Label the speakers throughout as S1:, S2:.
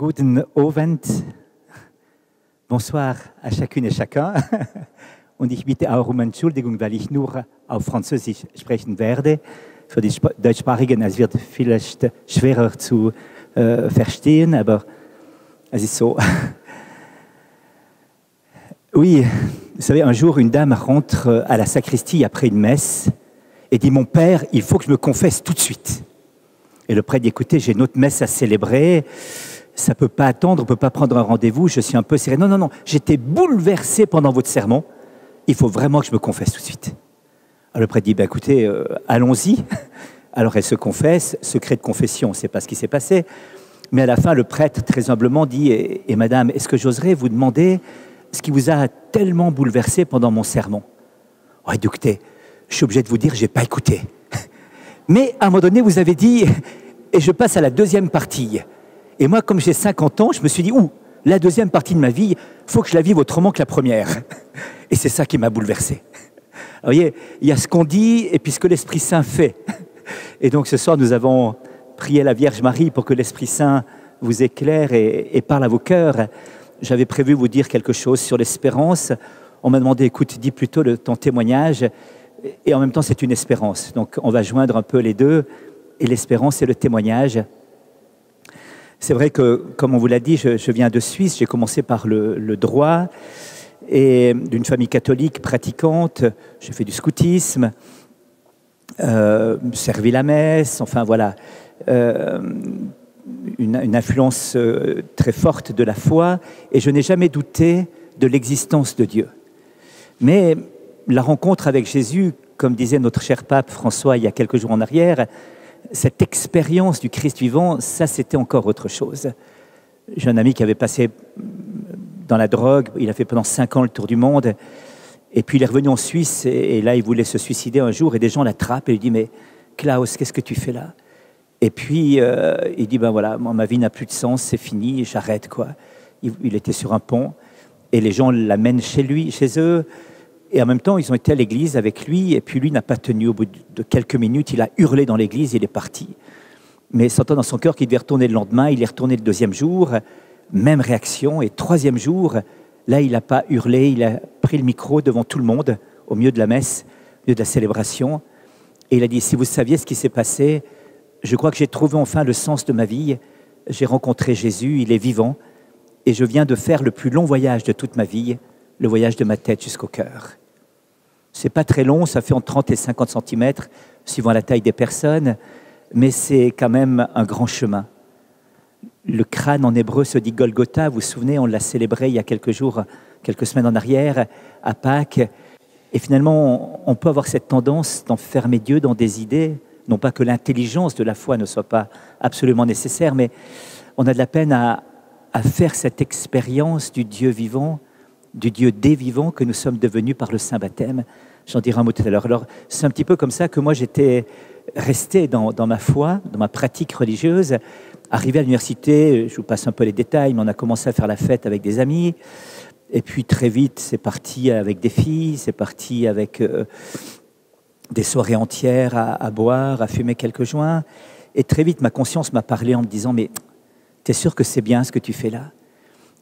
S1: Guten Abend. Bonsoir à chacune et chacun. Und ich bitte auch um Entschuldigung, weil ich nur auf Französisch sprechen werde. Für die Deutschsprachigen, es wird vielleicht schwerer zu verstehen, aber es ist so. Oui, vous savez, un jour, une dame rentre à la sacristie après une messe et dit « Mon père, il faut que je me confesse tout de suite ». Et le prêtre dit « Écoutez, j'ai une autre messe à célébrer, ça ne peut pas attendre, on ne peut pas prendre un rendez-vous, je suis un peu serré. » Non, j'étais bouleversé pendant votre sermon, il faut vraiment que je me confesse tout de suite. Alors le prêtre dit « Écoutez, allons-y ». Alors elle se confesse, secret de confession, on ne sait pas ce qui s'est passé. Mais à la fin, le prêtre, très humblement, dit « Et madame, est-ce que j'oserais vous demander ce qui vous a tellement bouleversé pendant mon sermon ?» « Oh, écoutez, je suis obligé de vous dire, je n'ai pas écouté. Mais à un moment donné, vous avez dit, et je passe à la deuxième partie. Et moi, comme j'ai 50 ans, je me suis dit, la deuxième partie de ma vie, il faut que je la vive autrement que la première. Et c'est ça qui m'a bouleversé. Alors, vous voyez, il y a ce qu'on dit et puis ce que l'Esprit Saint fait. Et donc ce soir, nous avons prié à la Vierge Marie pour que l'Esprit Saint vous éclaire et parle à vos cœurs. J'avais prévu vous dire quelque chose sur l'espérance. On m'a demandé, écoute, dis plutôt ton témoignage. Et en même temps, c'est une espérance. Donc, on va joindre un peu les deux, et l'espérance et le témoignage. C'est vrai que, comme on vous l'a dit, je viens de Suisse. J'ai commencé par le droit, et d'une famille catholique pratiquante. J'ai fait du scoutisme, servi la messe, enfin voilà. Une influence très forte de la foi, et je n'ai jamais douté de l'existence de Dieu. Mais la rencontre avec Jésus, comme disait notre cher pape François il y a quelques jours en arrière, cette expérience du Christ vivant, ça c'était encore autre chose. J'ai un ami qui avait passé dans la drogue, il a fait pendant 5 ans le tour du monde, et puis il est revenu en Suisse, et là il voulait se suicider un jour, et des gens l'attrapent et lui disent « Mais Klaus, qu'est-ce que tu fais là ?» Et puis il dit « Ben voilà, ma vie n'a plus de sens, c'est fini, j'arrête quoi. » Il était sur un pont, et les gens l'amènent chez eux, et en même temps, ils ont été à l'église avec lui, et puis lui n'a pas tenu. Au bout de quelques minutes, il a hurlé dans l'église, il est parti. Mais sentant dans son cœur qu'il devait retourner le lendemain, il est retourné le 2e jour, même réaction. Et 3e jour, là, il n'a pas hurlé, il a pris le micro devant tout le monde, au milieu de la messe, au milieu de la célébration. Et il a dit, si vous saviez ce qui s'est passé, je crois que j'ai trouvé enfin le sens de ma vie. J'ai rencontré Jésus, il est vivant, et je viens de faire le plus long voyage de toute ma vie, le voyage de ma tête jusqu'au cœur. C'est pas très long, ça fait entre 30 et 50 cm, suivant la taille des personnes, mais c'est quand même un grand chemin. Le crâne en hébreu se dit Golgotha, vous vous souvenez, on l'a célébré il y a quelques jours, quelques semaines en arrière, à Pâques. Et finalement, on peut avoir cette tendance d'enfermer Dieu dans des idées, non pas que l'intelligence de la foi ne soit pas absolument nécessaire, mais on a de la peine à faire cette expérience du Dieu vivant, du Dieu des vivants que nous sommes devenus par le Saint Baptême. J'en dirai un mot tout à l'heure. Alors, c'est un petit peu comme ça que moi, j'étais resté dans ma foi, dans ma pratique religieuse. Arrivé à l'université, je vous passe un peu les détails, mais on a commencé à faire la fête avec des amis. Et puis, très vite, c'est parti avec des filles, c'est parti avec des soirées entières à boire, à fumer quelques joints. Et très vite, ma conscience m'a parlé en me disant « Mais t'es sûr que c'est bien ce que tu fais là ?»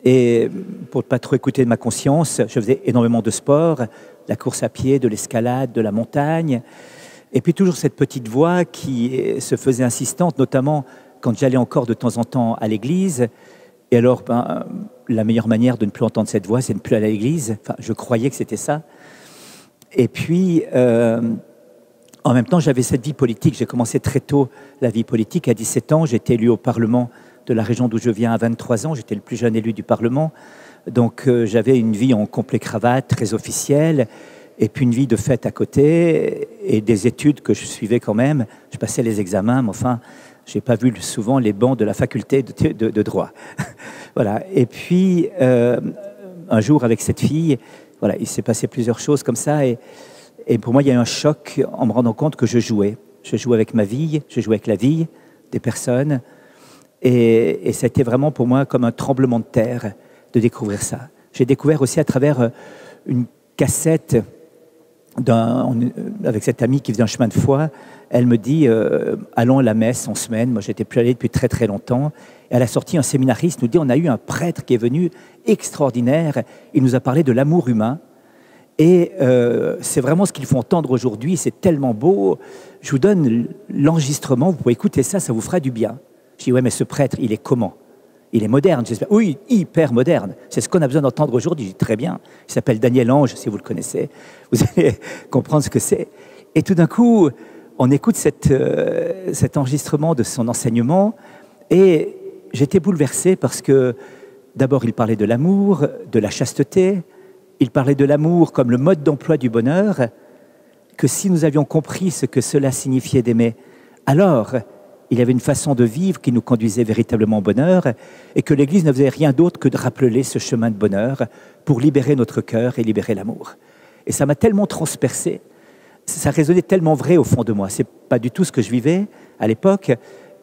S1: Et pour ne pas trop écouter de ma conscience, je faisais énormément de sport, la course à pied, de l'escalade, de la montagne. Et puis toujours cette petite voix qui se faisait insistante, notamment quand j'allais encore de temps en temps à l'église. Et alors, la meilleure manière de ne plus entendre cette voix, c'est de ne plus aller à l'église. Enfin, je croyais que c'était ça. Et puis, en même temps, j'avais cette vie politique. J'ai commencé très tôt la vie politique. À 17 ans, j'ai été élu au Parlement de la région d'où je viens à 23 ans. J'étais le plus jeune élu du Parlement. Donc, j'avais une vie en complet cravate, très officielle, et puis une vie de fête à côté, et des études que je suivais quand même. Je passais les examens, mais enfin, je n'ai pas vu souvent les bancs de la faculté de droit. Voilà. Et puis, un jour, avec cette fille, voilà, il s'est passé plusieurs choses comme ça, et pour moi, il y a eu un choc en me rendant compte que je jouais. Je jouais avec ma vie, je jouais avec la vie des personnes, et ça a été vraiment pour moi comme un tremblement de terre de découvrir ça. J'ai découvert aussi à travers une cassette avec cette amie qui faisait un chemin de foi. Elle me dit allons à la messe en semaine. Moi, j'étais plus allé depuis très très longtemps. Et à la sortie, un séminariste nous dit on a eu un prêtre qui est venu extraordinaire. Il nous a parlé de l'amour humain. Et c'est vraiment ce qu'il faut entendre aujourd'hui. C'est tellement beau. Je vous donne l'enregistrement. Vous pouvez écouter ça, ça vous fera du bien. Je dis ouais, mais ce prêtre, il est comment? Il est moderne, j'espère. Oui, hyper moderne. C'est ce qu'on a besoin d'entendre aujourd'hui. Je dis très bien. Il s'appelle Daniel Ange, si vous le connaissez. Vous allez comprendre ce que c'est. Et tout d'un coup, on écoute cet enregistrement de son enseignement et j'étais bouleversé parce que d'abord, il parlait de l'amour, de la chasteté. Il parlait de l'amour comme le mode d'emploi du bonheur, que si nous avions compris ce que cela signifiait d'aimer, alors il y avait une façon de vivre qui nous conduisait véritablement au bonheur et que l'Église ne faisait rien d'autre que de rappeler ce chemin de bonheur pour libérer notre cœur et libérer l'amour. Et ça m'a tellement transpercé, ça résonnait tellement vrai au fond de moi. Ce n'est pas du tout ce que je vivais à l'époque,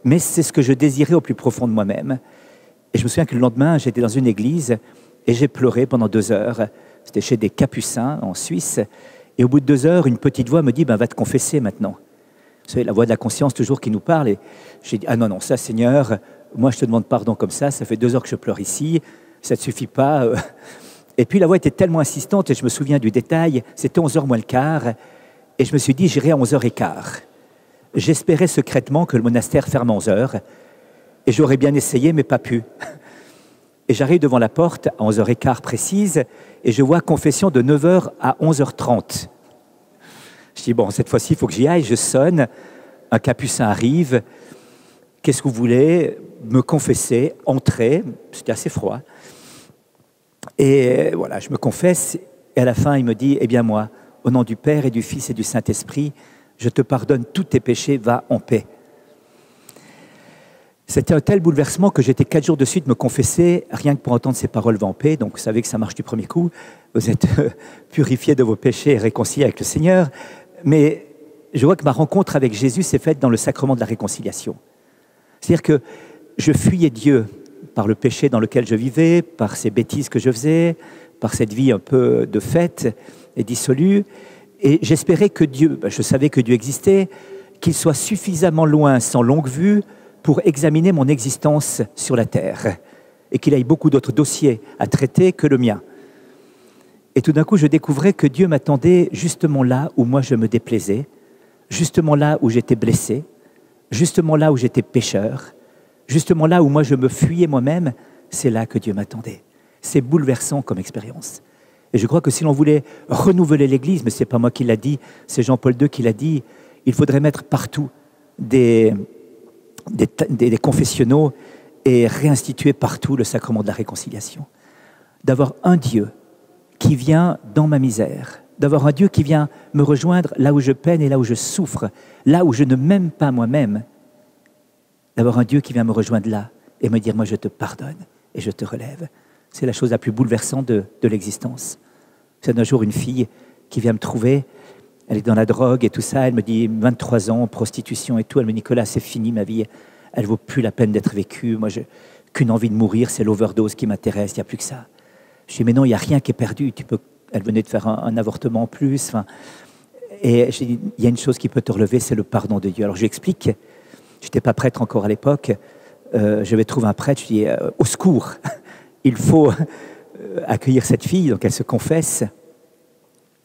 S1: mais c'est ce que je désirais au plus profond de moi-même. Et je me souviens que le lendemain, j'étais dans une église et j'ai pleuré pendant 2 heures. C'était chez des Capucins en Suisse. Et au bout de 2 heures, une petite voix me dit va te confesser maintenant. Vous savez, la voix de la conscience toujours qui nous parle. Et j'ai dit ah non, ça Seigneur, moi je te demande pardon comme ça fait 2 heures que je pleure ici, ça ne suffit pas. Et puis la voix était tellement insistante, et je me souviens du détail, c'était 11h moins le quart, et je me suis dit j'irai à 11h15. J'espérais secrètement que le monastère ferme à 11h, et j'aurais bien essayé, mais pas pu. Et j'arrive devant la porte à 11h15 précise, et je vois confession de 9h à 11h30. Je dis, bon, cette fois-ci, il faut que j'y aille. Je sonne, un capucin arrive. Qu'est-ce que vous voulez? Me confesser, entrer. C'était assez froid. Et voilà, je me confesse. Et à la fin, il me dit, eh bien moi, au nom du Père et du Fils et du Saint-Esprit, je te pardonne tous tes péchés, va en paix. C'était un tel bouleversement que j'étais 4 jours de suite me confesser, rien que pour entendre ces paroles va en paix. Donc vous savez que ça marche du premier coup. Vous êtes purifiés de vos péchés et réconciliés avec le Seigneur. Mais je vois que ma rencontre avec Jésus s'est faite dans le sacrement de la réconciliation. C'est-à-dire que je fuyais Dieu par le péché dans lequel je vivais, par ces bêtises que je faisais, par cette vie un peu de fête et dissolue. Et j'espérais que Dieu, je savais que Dieu existait, qu'il soit suffisamment loin, sans longue vue, pour examiner mon existence sur la terre et qu'il ait beaucoup d'autres dossiers à traiter que le mien. Et tout d'un coup, je découvrais que Dieu m'attendait justement là où moi je me déplaisais, justement là où j'étais blessé, justement là où j'étais pécheur, justement là où moi je me fuyais moi-même, c'est là que Dieu m'attendait. C'est bouleversant comme expérience. Et je crois que si l'on voulait renouveler l'Église, mais ce n'est pas moi qui l'a dit, c'est Jean-Paul II qui l'a dit, il faudrait mettre partout des confessionnaux et réinstituer partout le sacrement de la réconciliation. D'avoir un Dieu qui vient dans ma misère, d'avoir un Dieu qui vient me rejoindre là où je peine et là où je souffre, là où je ne m'aime pas moi-même, d'avoir un Dieu qui vient me rejoindre là et me dire « moi je te pardonne et je te relève ». C'est la chose la plus bouleversante de l'existence. C'est un jour une fille qui vient me trouver, elle est dans la drogue et tout ça, elle me dit 23 ans, prostitution et tout, elle me dit Nicolas, c'est fini ma vie, elle vaut plus la peine d'être vécue, moi qu'une envie de mourir, c'est l'overdose qui m'intéresse, il n'y a plus que ça. Je dis mais non, il n'y a rien qui est perdu, elle venait de faire un avortement en plus, et je dis il y a une chose qui peut te relever, c'est le pardon de Dieu. Alors je lui explique, je n'étais pas prêtre encore à l'époque, je vais trouver un prêtre, je dis au secours, il faut accueillir cette fille, donc elle se confesse.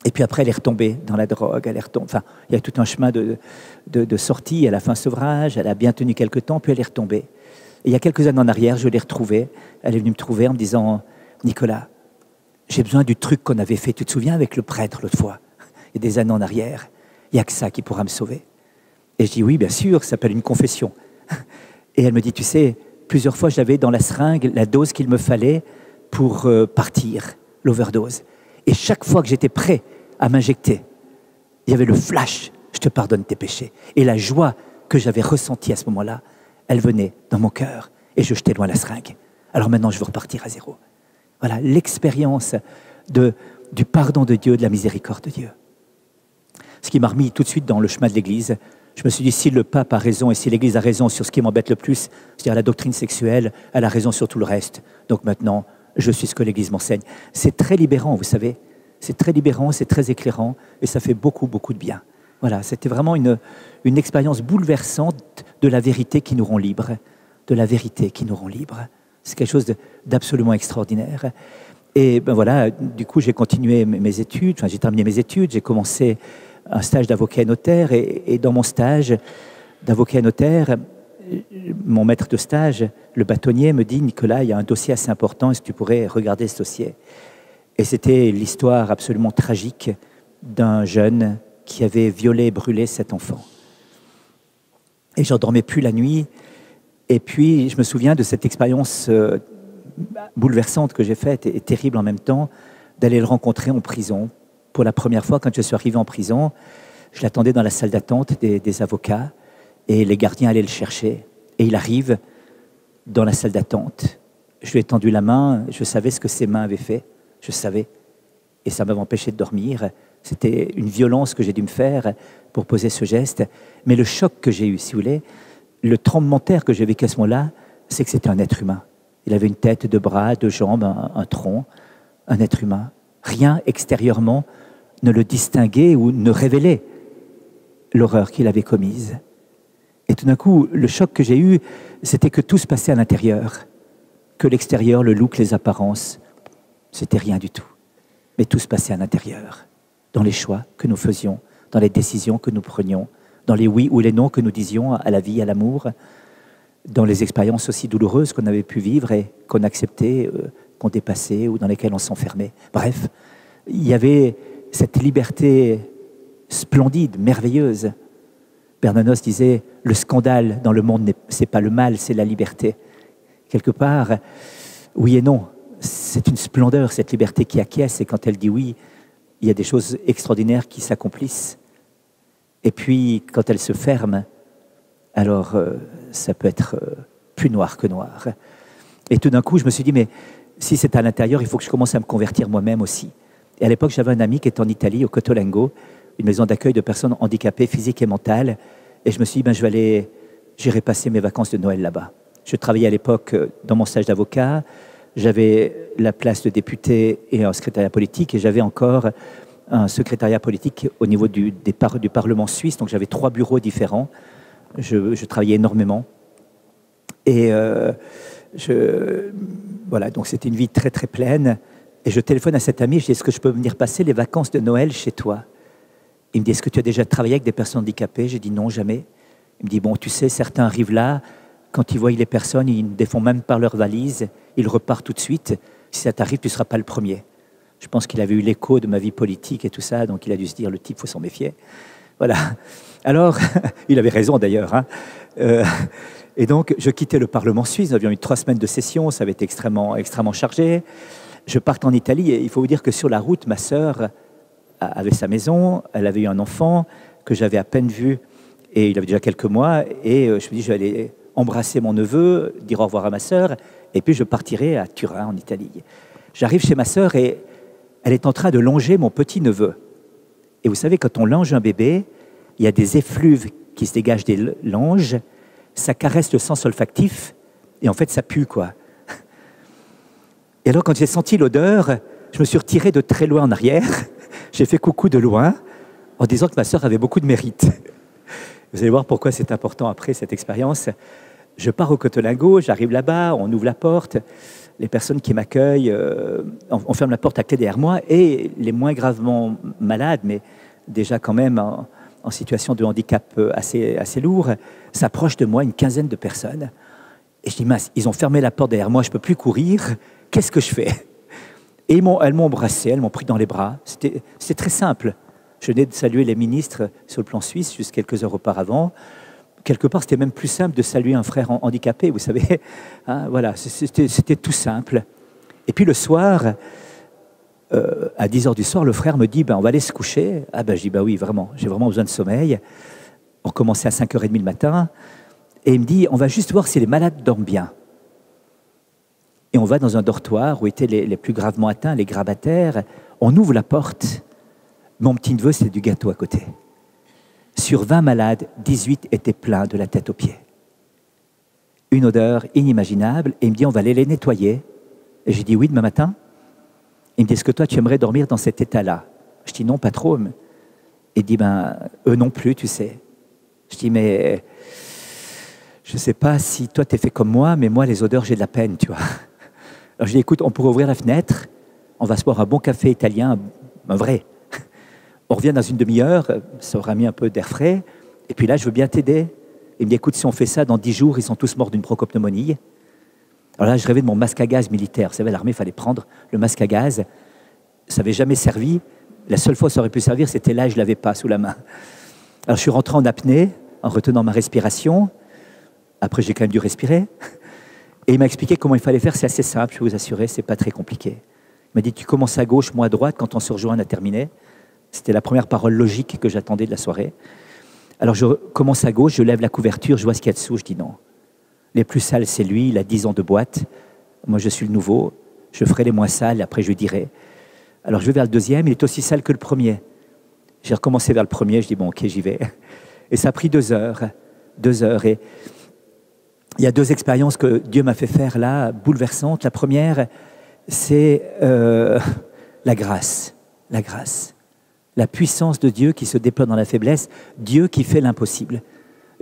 S1: Et puis après, elle est retombée dans la drogue, enfin, il y a tout un chemin de sortie, elle a fait un sevrage, elle a bien tenu quelques temps, puis elle est retombée. Et il y a quelques années en arrière, je l'ai retrouvée, elle est venue me trouver en me disant « Nicolas, j'ai besoin du truc qu'on avait fait, tu te souviens avec le prêtre l'autre fois, il y a des années en arrière, il n'y a que ça qui pourra me sauver. » Et je dis « Oui, bien sûr, ça s'appelle une confession. » Et elle me dit « Tu sais, plusieurs fois, j'avais dans la seringue la dose qu'il me fallait pour partir, l'overdose. Et chaque fois que j'étais prêt à m'injecter, il y avait le flash, je te pardonne tes péchés. Et la joie que j'avais ressentie à ce moment-là, elle venait dans mon cœur et je jetais loin la seringue. Alors maintenant, je veux repartir à zéro. Voilà, l'expérience du pardon de Dieu, de la miséricorde de Dieu. Ce qui m'a remis tout de suite dans le chemin de l'Église. Je me suis dit, si le pape a raison et si l'Église a raison sur ce qui m'embête le plus, c'est-à-dire la doctrine sexuelle, elle a raison sur tout le reste. Donc maintenant, je suis ce que l'Église m'enseigne. C'est très libérant, vous savez. C'est très libérant, c'est très éclairant et ça fait beaucoup, beaucoup de bien. Voilà, c'était vraiment une expérience bouleversante de la vérité qui nous rend libres, de la vérité qui nous rend libres. C'est quelque chose d'absolument extraordinaire. Et ben voilà, du coup, j'ai continué mes études, enfin, j'ai terminé mes études, j'ai commencé un stage d'avocat et notaire, et dans mon stage d'avocat et notaire, mon maître de stage, le bâtonnier, me dit « Nicolas, il y a un dossier assez important, est-ce que tu pourrais regarder ce dossier ?» Et c'était l'histoire absolument tragique d'un jeune qui avait violé et brûlé 7 enfants. Et j'en dormais plus la nuit. Et puis, je me souviens de cette expérience bouleversante que j'ai faite et terrible en même temps, d'aller le rencontrer en prison. Pour la première fois, quand je suis arrivé en prison, je l'attendais dans la salle d'attente des avocats et les gardiens allaient le chercher. Et il arrive dans la salle d'attente. Je lui ai tendu la main, je savais ce que ses mains avaient fait, je savais. Et ça m'avait empêché de dormir. C'était une violence que j'ai dû me faire pour poser ce geste. Mais le choc que j'ai eu, si vous voulez, le tremblement de terre que j'ai vécu à ce moment-là, c'est que c'était un être humain. Il avait une tête, 2 bras, 2 jambes, un tronc, un être humain. Rien extérieurement ne le distinguait ou ne révélait l'horreur qu'il avait commise. Et tout d'un coup, le choc que j'ai eu, c'était que tout se passait à l'intérieur, que l'extérieur, le look, les apparences, c'était rien du tout. Mais tout se passait à l'intérieur, dans les choix que nous faisions, dans les décisions que nous prenions, dans les oui ou les non que nous disions à la vie, à l'amour, dans les expériences aussi douloureuses qu'on avait pu vivre et qu'on acceptait, qu'on dépassait ou dans lesquelles on s'enfermait. Bref, il y avait cette liberté splendide, merveilleuse. Bernanos disait « Le scandale dans le monde, c'est pas le mal, c'est la liberté ». Quelque part, oui et non. C'est une splendeur, cette liberté qui acquiesce, et quand elle dit oui, il y a des choses extraordinaires qui s'accomplissent. Et puis, quand elle se ferme, alors ça peut être plus noir que noir. Et tout d'un coup, je me suis dit, mais si c'est à l'intérieur, il faut que je commence à me convertir moi-même aussi. Et à l'époque, j'avais un ami qui était en Italie, au Cotolengo, une maison d'accueil de personnes handicapées physiques et mentales. Et je me suis dit, ben, j'irai passer mes vacances de Noël là-bas. Je travaillais à l'époque dans mon stage d'avocat. J'avais la place de député et un secrétariat politique, et j'avais encore un secrétariat politique au niveau du Parlement suisse. Donc j'avais 3 bureaux différents. Je travaillais énormément. Et voilà, donc c'était une vie très très pleine. Et je téléphone à cet ami, je dis, est-ce que je peux venir passer les vacances de Noël chez toi? Il me dit, est-ce que tu as déjà travaillé avec des personnes handicapées? J'ai dit non, jamais. Il me dit, bon, tu sais, certains arrivent là, quand ils voient les personnes, ils ne défont même pas leurs valises, ils repartent tout de suite. Si ça t'arrive, tu ne seras pas le premier. Je pense qu'il avait eu l'écho de ma vie politique et tout ça, donc il a dû se dire, le type, il faut s'en méfier. Voilà. Alors, il avait raison d'ailleurs. Hein. Et donc, je quittais le Parlement suisse. Nous avions eu 3 semaines de session, ça avait été extrêmement, extrêmement chargé. Je parte en Italie et il faut vous dire que sur la route, ma sœur avait sa maison, elle avait eu un enfant que j'avais à peine vu et il avait déjà quelques mois. Et je me dis, je vais aller embrasser mon neveu, dire au revoir à ma sœur, et puis je partirai à Turin, en Italie. J'arrive chez ma sœur et elle est en train de longer mon petit-neveu. Et vous savez, quand on longe un bébé, il y a des effluves qui se dégagent des langes, ça caresse le sens olfactif, et en fait, ça pue, quoi. Et alors, quand j'ai senti l'odeur, je me suis retiré de très loin en arrière, j'ai fait coucou de loin, en disant que ma sœur avait beaucoup de mérite. Vous allez voir pourquoi c'est important après cette expérience. Je pars au Cotolengo, j'arrive là-bas, on ouvre la porte, les personnes qui m'accueillent, on ferme la porte à clé derrière moi, et les moins gravement malades, mais déjà quand même en situation de handicap assez lourd, s'approchent de moi, une quinzaine de personnes. Et je dis, mince, ils ont fermé la porte derrière moi, je ne peux plus courir, qu'est-ce que je fais? Et elles m'ont embrassé, elles m'ont pris dans les bras. C'était très simple. Je venais de saluer les ministres sur le plan suisse juste quelques heures auparavant. Quelque part, c'était même plus simple de saluer un frère handicapé, vous savez. Hein, voilà, c'était tout simple. Et puis le soir, à 10h du soir, le frère me dit, ben, on va aller se coucher. Ah ben, je dis, ben oui, vraiment, j'ai vraiment besoin de sommeil. On commençait à 5h30 le matin. Et il me dit, on va juste voir si les malades dorment bien. Et on va dans un dortoir où étaient les plus gravement atteints, les grabataires. On ouvre la porte. Mon petit-neveu, c'est du gâteau à côté. Sur 20 malades, 18 étaient pleins de la tête aux pieds. Une odeur inimaginable. Et il me dit, on va aller les nettoyer. Et j'ai dit, oui, demain matin. Il me dit, est-ce que toi, tu aimerais dormir dans cet état-là? Je dis, non, pas trop. Il dit, eux non plus, tu sais. Je dis, mais je ne sais pas si toi, tu es fait comme moi, mais moi, les odeurs, j'ai de la peine, tu vois. Alors, je dis, écoute, on pourrait ouvrir la fenêtre, on va se boire un bon café italien, un vrai. On revient dans une demi-heure, ça aura mis un peu d'air frais, et puis là, je veux bien t'aider. Il me dit, écoute, si on fait ça, dans 10 jours, ils sont tous morts d'une bronchopneumonie. Alors là, je rêvais de mon masque à gaz militaire. Vous savez, l'armée, il fallait prendre le masque à gaz. Ça n'avait jamais servi. La seule fois que ça aurait pu servir, c'était là, je ne l'avais pas sous la main. Alors, je suis rentré en apnée, en retenant ma respiration. Après, j'ai quand même dû respirer. Et il m'a expliqué comment il fallait faire. C'est assez simple, je peux vous assurer, ce n'est pas très compliqué. Il m'a dit, tu commences à gauche, moi à droite. Quand on se rejoint, on a terminé. C'était la première parole logique que j'attendais de la soirée. Alors, je commence à gauche, je lève la couverture, je vois ce qu'il y a dessous. Je dis non. Les plus sales, c'est lui, il a 10 ans de boîte. Moi, je suis le nouveau. Je ferai les moins sales, après je dirai. Alors, je vais vers le deuxième, il est aussi sale que le premier. J'ai recommencé vers le premier, je dis, bon, ok, j'y vais. Et ça a pris 2 heures. 2 heures. Et il y a 2 expériences que Dieu m'a fait faire là, bouleversantes. La première, c'est la grâce. La grâce. La puissance de Dieu qui se déploie dans la faiblesse. Dieu qui fait l'impossible.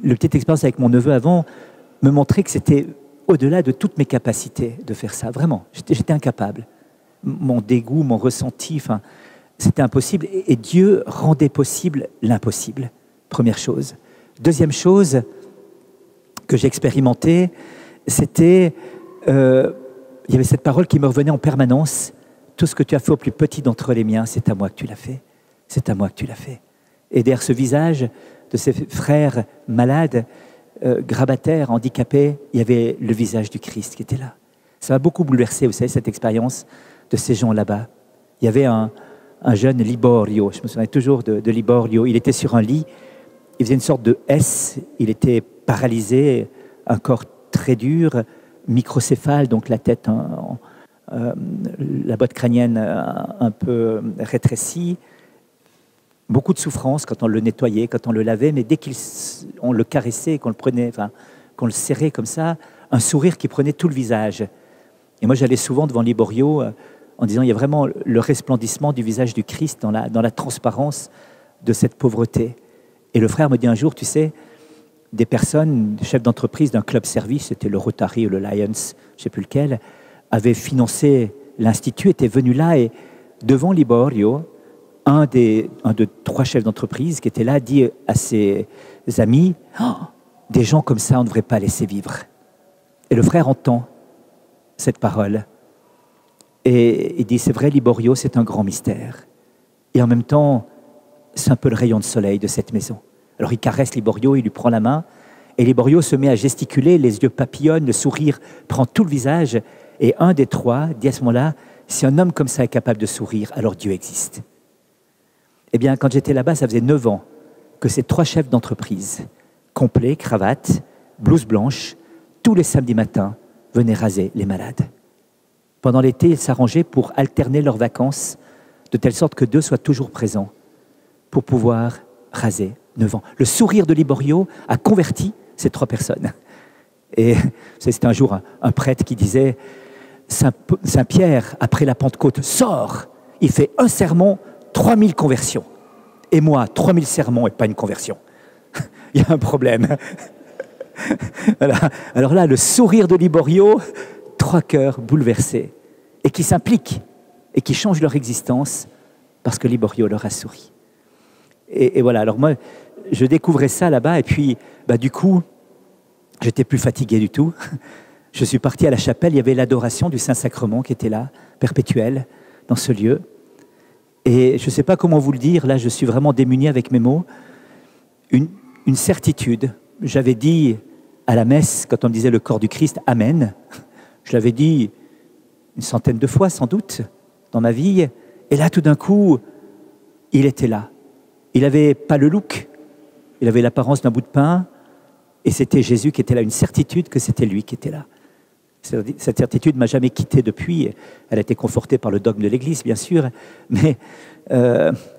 S1: La petite expérience avec mon neveu avant me montrait que c'était au-delà de toutes mes capacités de faire ça. Vraiment, j'étais incapable. Mon dégoût, mon ressenti, c'était impossible. Et Dieu rendait possible l'impossible. Première chose. Deuxième chose que j'ai expérimentée, c'était, il y avait cette parole qui me revenait en permanence. Tout ce que tu as fait au plus petit d'entre les miens, c'est à moi que tu l'as fait. C'est à moi que tu l'as fait. Et derrière ce visage de ces frères malades, grabataires, handicapés, il y avait le visage du Christ qui était là. Ça m'a beaucoup bouleversé, vous savez, cette expérience de ces gens là-bas. Il y avait un jeune Liborio, je me souviens toujours de Liborio. Il était sur un lit, il faisait une sorte de S, il était paralysé, un corps très dur, microcéphale, donc la tête, la boîte crânienne un peu rétrécie. Beaucoup de souffrance quand on le nettoyait, quand on le lavait, mais dès qu'on le caressait, qu'on le prenait, qu'on le serrait comme ça, un sourire qui prenait tout le visage. Et moi, j'allais souvent devant Liborio en disant, il y a vraiment le resplendissement du visage du Christ dans la transparence de cette pauvreté. Et le frère me dit un jour, tu sais, des personnes, des chefs d'entreprise d'un club service, c'était le Rotary ou le Lions, je ne sais plus lequel, avaient financé l'institut, étaient venus là et devant Liborio, un de 3 chefs d'entreprise qui était là dit à ses amis, oh, des gens comme ça, on ne devrait pas laisser vivre. Et le frère entend cette parole. Et il dit, c'est vrai, Liborio, c'est un grand mystère. Et en même temps, c'est un peu le rayon de soleil de cette maison. Alors il caresse Liborio, il lui prend la main, et Liborio se met à gesticuler, les yeux papillonnent, le sourire prend tout le visage, et un des 3 dit à ce moment-là, si un homme comme ça est capable de sourire, alors Dieu existe. Eh bien, quand j'étais là-bas, ça faisait 9 ans que ces 3 chefs d'entreprise, complets, cravate, blouse blanche, tous les samedis matins, venaient raser les malades. Pendant l'été, ils s'arrangeaient pour alterner leurs vacances, de telle sorte que 2 soient toujours présents pour pouvoir raser 9 ans. Le sourire de Liborio a converti ces 3 personnes. Et c'était un jour un prêtre qui disait, Saint-Pierre, après la Pentecôte, sort, il fait un sermon, 3000 conversions. Et moi, 3000 sermons et pas une conversion. Il y a un problème. Voilà. Alors là, le sourire de Liborio, 3 cœurs bouleversés et qui s'impliquent et qui changent leur existence parce que Liborio leur a souri. Et voilà, alors moi, je découvrais ça là-bas et puis, du coup, j'étais plus fatigué du tout. Je suis parti à la chapelle, il y avait l'adoration du Saint-Sacrement qui était là, perpétuelle, dans ce lieu. Et je ne sais pas comment vous le dire, là je suis vraiment démuni avec mes mots, une certitude. J'avais dit à la messe, quand on me disait le corps du Christ, Amen, je l'avais dit une centaine de fois sans doute dans ma vie, et là tout d'un coup, il était là. Il n'avait pas le look, il avait l'apparence d'un bout de pain, et c'était Jésus qui était là, une certitude que c'était lui qui était là. Cette certitude ne m'a jamais quitté depuis. Elle a été confortée par le dogme de l'Église, bien sûr. Mais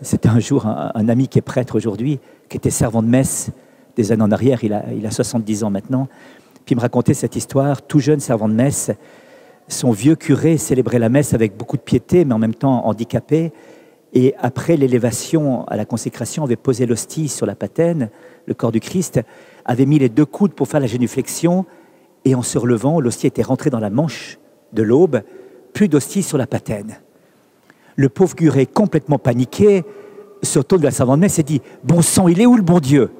S1: c'était un jour un ami qui est prêtre aujourd'hui, qui était servant de messe des années en arrière. Il a 70 ans maintenant. Puis il me racontait cette histoire. Tout jeune servant de messe, son vieux curé célébrait la messe avec beaucoup de piété, mais en même temps handicapé. Et après l'élévation à la consécration, avait posé l'hostie sur la patène, le corps du Christ, avait mis les 2 coudes pour faire la génuflexion, et en se relevant, l'hostie était rentrée dans la manche de l'aube, plus d'hostie sur la patène. Le pauvre curé, complètement paniqué, se retourne de la servante de messe et dit « Bon sang, il est où le bon Dieu ?»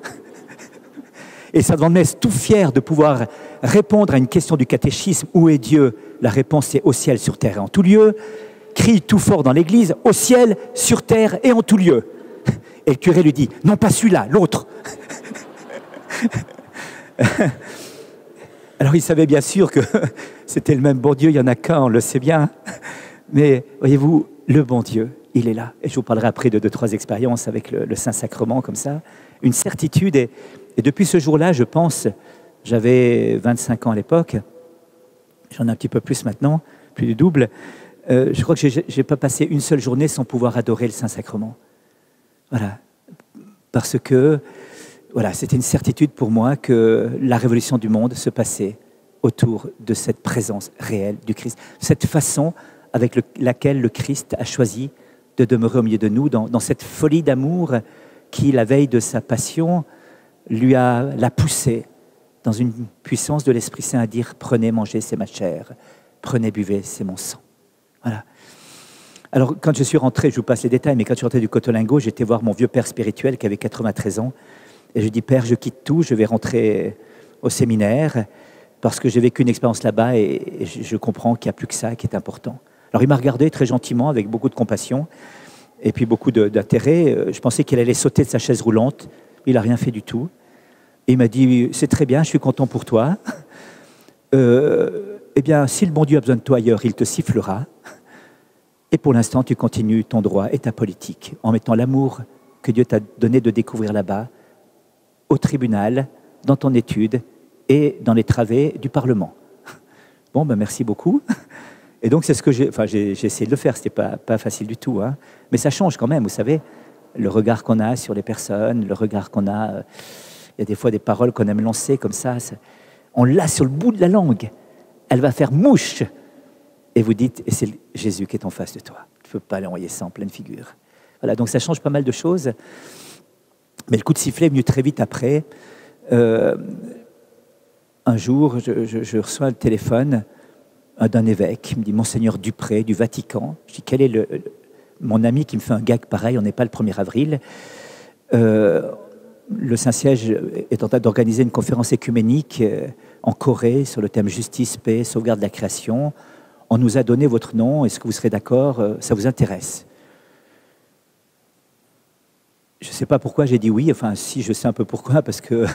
S1: Et le servant de messe, tout fier de pouvoir répondre à une question du catéchisme « Où est Dieu ?» La réponse est « Au ciel, sur terre et en tout lieu », crie tout fort dans l'église « Au ciel, sur terre et en tout lieu ». Et le curé lui dit « Non, pas celui-là, l'autre ». Alors il savait bien sûr que c'était le même bon Dieu, il n'y en a qu'un, on le sait bien. Mais voyez-vous, le bon Dieu, il est là. Et je vous parlerai après de 2-3 expériences avec le Saint-Sacrement comme ça. Une certitude. Et depuis ce jour-là, je pense, j'avais 25 ans à l'époque, j'en ai un petit peu plus maintenant, plus du double, je crois que je n'ai pas passé une seule journée sans pouvoir adorer le Saint-Sacrement. Voilà. Parce que voilà, c'était une certitude pour moi que la révolution du monde se passait autour de cette présence réelle du Christ. Cette façon avec laquelle le Christ a choisi de demeurer au milieu de nous, dans cette folie d'amour qui, la veille de sa passion, l'a poussé dans une puissance de l'Esprit Saint à dire « Prenez, mangez, c'est ma chair. Prenez, buvez, c'est mon sang. » Voilà. Alors, quand je suis rentré, je vous passe les détails, mais quand je suis rentré du Cotolingo, j'étais voir mon vieux père spirituel qui avait 93 ans. Et je dis, Père, je quitte tout, je vais rentrer au séminaire parce que j'ai vécu une expérience là-bas et je comprends qu'il n'y a plus que ça qui est important. Alors, il m'a regardé très gentiment, avec beaucoup de compassion et puis beaucoup d'intérêt. Je pensais qu'il allait sauter de sa chaise roulante. Il n'a rien fait du tout. Et il m'a dit, c'est très bien, je suis content pour toi. Eh bien, si le bon Dieu a besoin de toi ailleurs, il te sifflera. Et pour l'instant, tu continues ton droit et ta politique en mettant l'amour que Dieu t'a donné de découvrir là-bas au tribunal, dans ton étude et dans les travées du Parlement. Bon, ben merci beaucoup. Et donc, c'est ce que j'ai essayé de le faire. Ce n'était pas facile du tout. Hein. Mais ça change quand même, vous savez, le regard qu'on a sur les personnes, le regard qu'on a. Il y a des fois des paroles qu'on aime lancer comme ça. On l'a sur le bout de la langue. Elle va faire mouche. Et vous dites, et c'est Jésus qui est en face de toi. Tu ne peux pas l'envoyer ça en pleine figure. Voilà, donc ça change pas mal de choses. Mais le coup de sifflet est venu très vite après. Un jour, je reçois le téléphone d'un évêque. Il me dit, Monseigneur Dupré, du Vatican. Je dis, quel est mon ami qui me fait un gag pareil, on n'est pas le 1er avril. Le Saint-Siège est en train d'organiser une conférence écuménique en Corée sur le thème justice, paix, sauvegarde de la création. On nous a donné votre nom, est-ce que vous serez d'accord? Ça vous intéresse? Je ne sais pas pourquoi j'ai dit oui, enfin si, je sais un peu pourquoi, parce que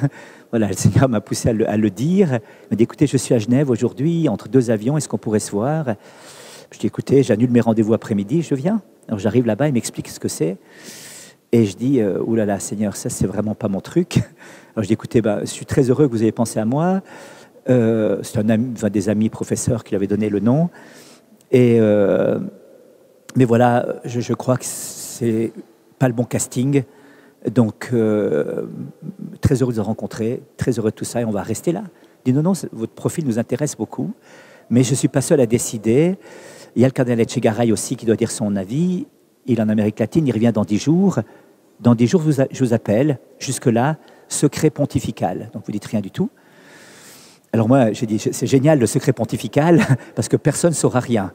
S1: voilà, le Seigneur m'a poussé à le dire. Il m'a dit, écoutez, je suis à Genève aujourd'hui, entre 2 avions, est-ce qu'on pourrait se voir? Je dis, écoutez, j'annule mes rendez-vous après-midi, je viens. Alors j'arrive là-bas, il m'explique ce que c'est. Et je dis, oulala, Seigneur, ça c'est vraiment pas mon truc. Alors je dis, écoutez, je suis très heureux que vous ayez pensé à moi. C'est des amis professeurs qui lui avaient donné le nom. Mais voilà, je crois que c'est pas le bon casting. Donc, très heureux de vous rencontrer, très heureux de tout ça, et on va rester là. Il dit, non, votre profil nous intéresse beaucoup, mais je ne suis pas seul à décider. Il y a le cardinal Etchegaray aussi qui doit dire son avis. Il est en Amérique latine, il revient dans 10 jours. Dans 10 jours, je vous appelle. Jusque-là, secret pontifical. Donc, vous dites rien du tout. Alors moi, j'ai dit, c'est génial le secret pontifical, parce que personne ne saura rien.